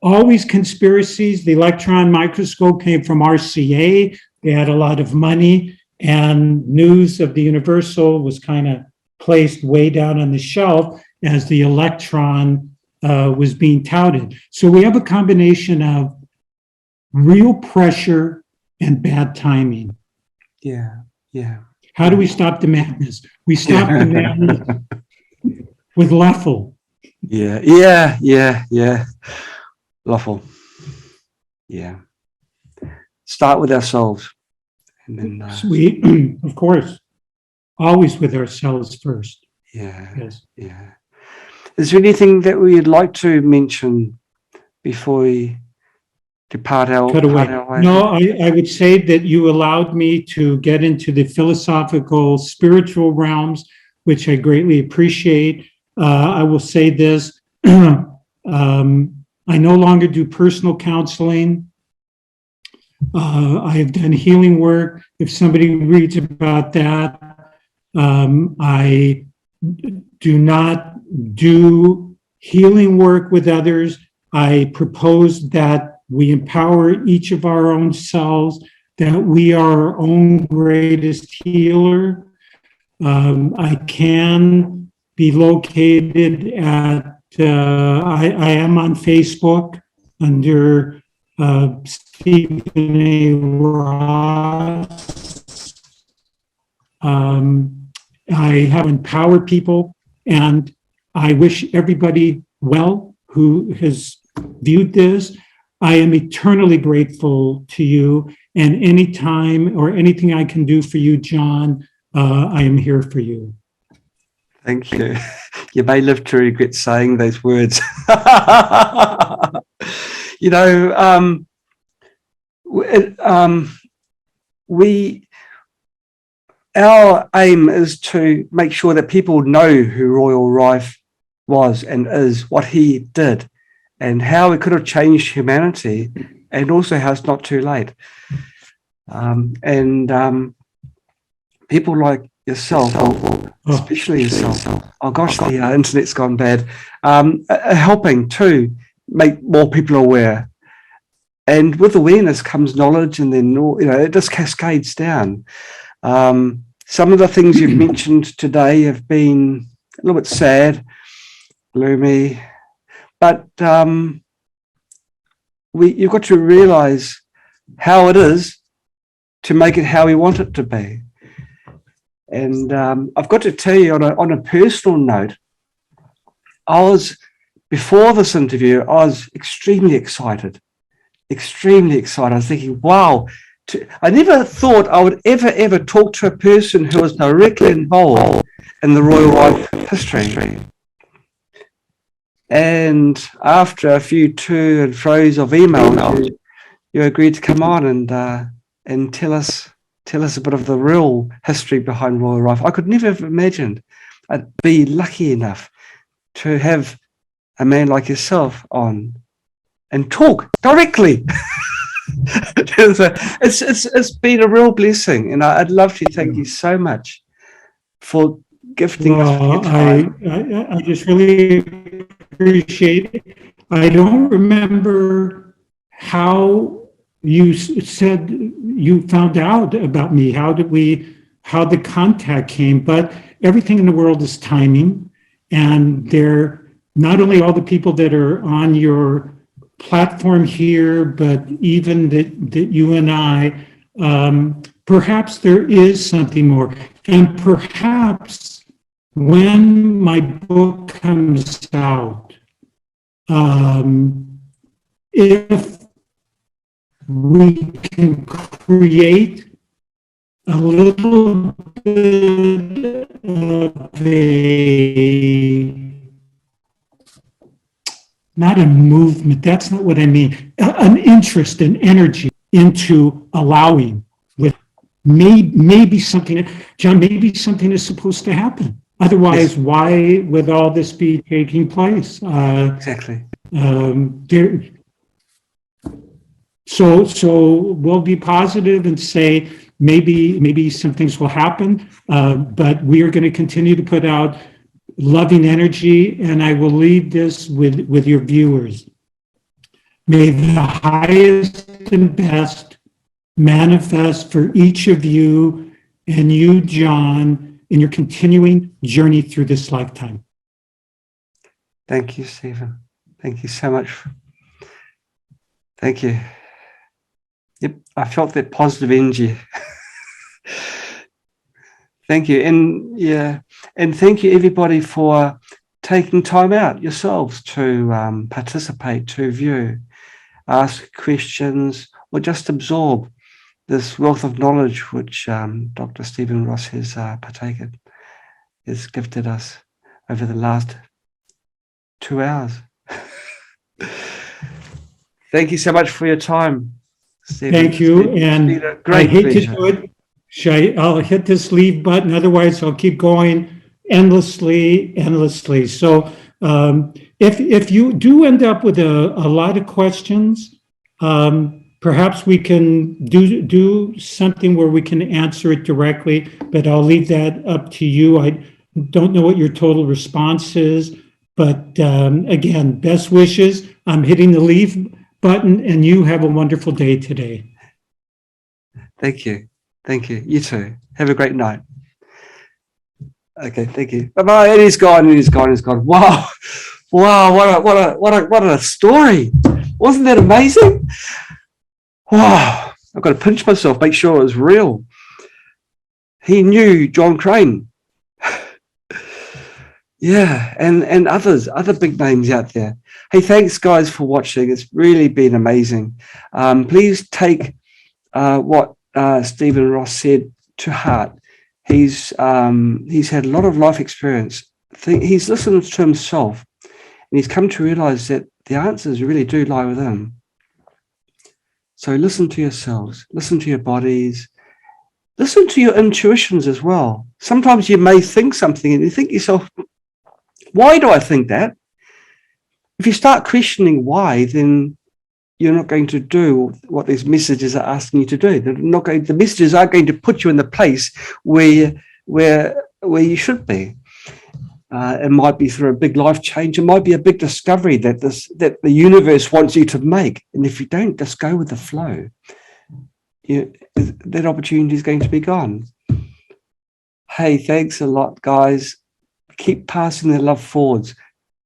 always conspiracies. The electron microscope came from RCA. They had a lot of money, and news of the universal was kind of placed way down on the shelf as the electron was being touted. So we have a combination of real pressure and bad timing. Yeah. How do we stop the madness? We stop the madness with Leffel. Yeah. Lawful. Yeah. Start with ourselves. And then, We, of course, always with ourselves first. Yeah. Yes. Yeah. Is there anything that we'd like to mention before we depart our way? No, I would say that you allowed me to get into the philosophical, spiritual realms, which I greatly appreciate. I will say this. I no longer do personal counseling. I have done healing work. If somebody reads about that, I do not do healing work with others. I propose that we empower each of our own selves, that we are our own greatest healer. I can be located at, I am on Facebook under Stephen A. Ross. I have empowered people, and I wish everybody well who has viewed this. I am eternally grateful to you, and anytime or anything I can do for you, John, I am here for you. Thank you. You may live to regret saying those words. You know, our aim is to make sure that people know who Royal Rife was and is, what he did, and how it could have changed humanity, and also how it's not too late. People like yourself, especially yourself, oh gosh, the internet's gone bad, are helping to make more people aware. And with awareness comes knowledge, and then it just cascades down. Some of the things you've mentioned today have been a little bit sad, gloomy, but you've got to realize how it is to make it how we want it to be. And I've got to tell you on a personal note, before this interview, I was extremely excited. I was thinking, wow, I never thought I would ever talk to a person who was directly involved in the Royal Rife history. And after a few to and fro's of emails, you agreed to come on and tell us a bit of the real history behind Royal Rife. I could never have imagined I'd be lucky enough to have a man like yourself on and talk directly. It's been a real blessing, and I'd love to thank you so much for gifting us with your time. I just really appreciate it. I don't remember how you said you found out about me. How how the contact came, but everything in the world is timing. And they're not only all the people that are on your platform here, but even that you and I, perhaps there is something more. And perhaps when my book comes out, if we can create a little bit of not a movement, that's not what I mean, an interest and energy into allowing with maybe something, John, maybe something is supposed to happen. Otherwise, yes. Why would all this be taking place? Exactly. So we'll be positive and say maybe some things will happen, but we are going to continue to put out loving energy, and I will leave this with your viewers. May the highest and best manifest for each of you and you, John, in your continuing journey through this lifetime. Thank you, Stephen. Thank you so much. Thank you. Yep, I felt that positive energy. Thank you. And yeah, and thank you everybody for taking time out yourselves to participate, to view, ask questions, or just absorb this wealth of knowledge which Dr. Stephen Ross has partaken, has gifted us over the last 2 hours. Thank you so much for your time, Stephen. Thank you, and I hate to do it. I'll hit this leave button, otherwise I'll keep going endlessly. So if you do end up with a lot of questions, perhaps we can do something where we can answer it directly, but I'll leave that up to you. I don't know what your total response is, but again, best wishes. I'm hitting the leave button, and you have a wonderful day today. Thank you. Thank you. You too. Have a great night. Okay, thank you. Bye-bye. And he's gone, he's gone. Wow. Wow, what a story. Wasn't that amazing? Wow. I've got to pinch myself, make sure it was real. He knew John Crane. Yeah, and other big names out there. Hey, thanks guys for watching. It's really been amazing. Please take what Stephen Ross said to heart. He's had a lot of life experience. He's listened to himself, and he's come to realize that the answers really do lie within. So listen to yourselves, listen to your bodies, listen to your intuitions as well. Sometimes you may think something and you think to yourself, why do I think that? If you start questioning why, then you're not going to do what these messages are asking you to do. The messages are going to put you in the place where you should be. It might be through a big life change. It might be a big discovery that the universe wants you to make. And if you don't just go with the flow, that opportunity is going to be gone. Hey, thanks a lot, guys. Keep passing the love forwards.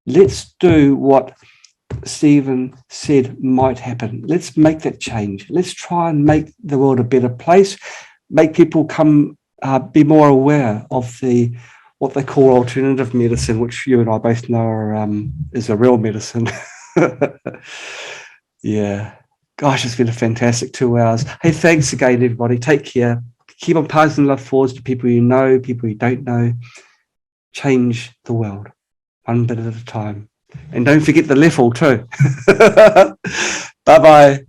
Let's do what Stephen said might happen. Let's make that change. Let's try and make the world a better place. Make people be more aware of what they call alternative medicine, which you and I both know is a real medicine. Yeah. Gosh, it's been a fantastic 2 hours. Hey, thanks again, everybody. Take care. Keep on passing love forwards to people you know, people you don't know. Change the world one bit at a time. And don't forget the level too. Bye-bye.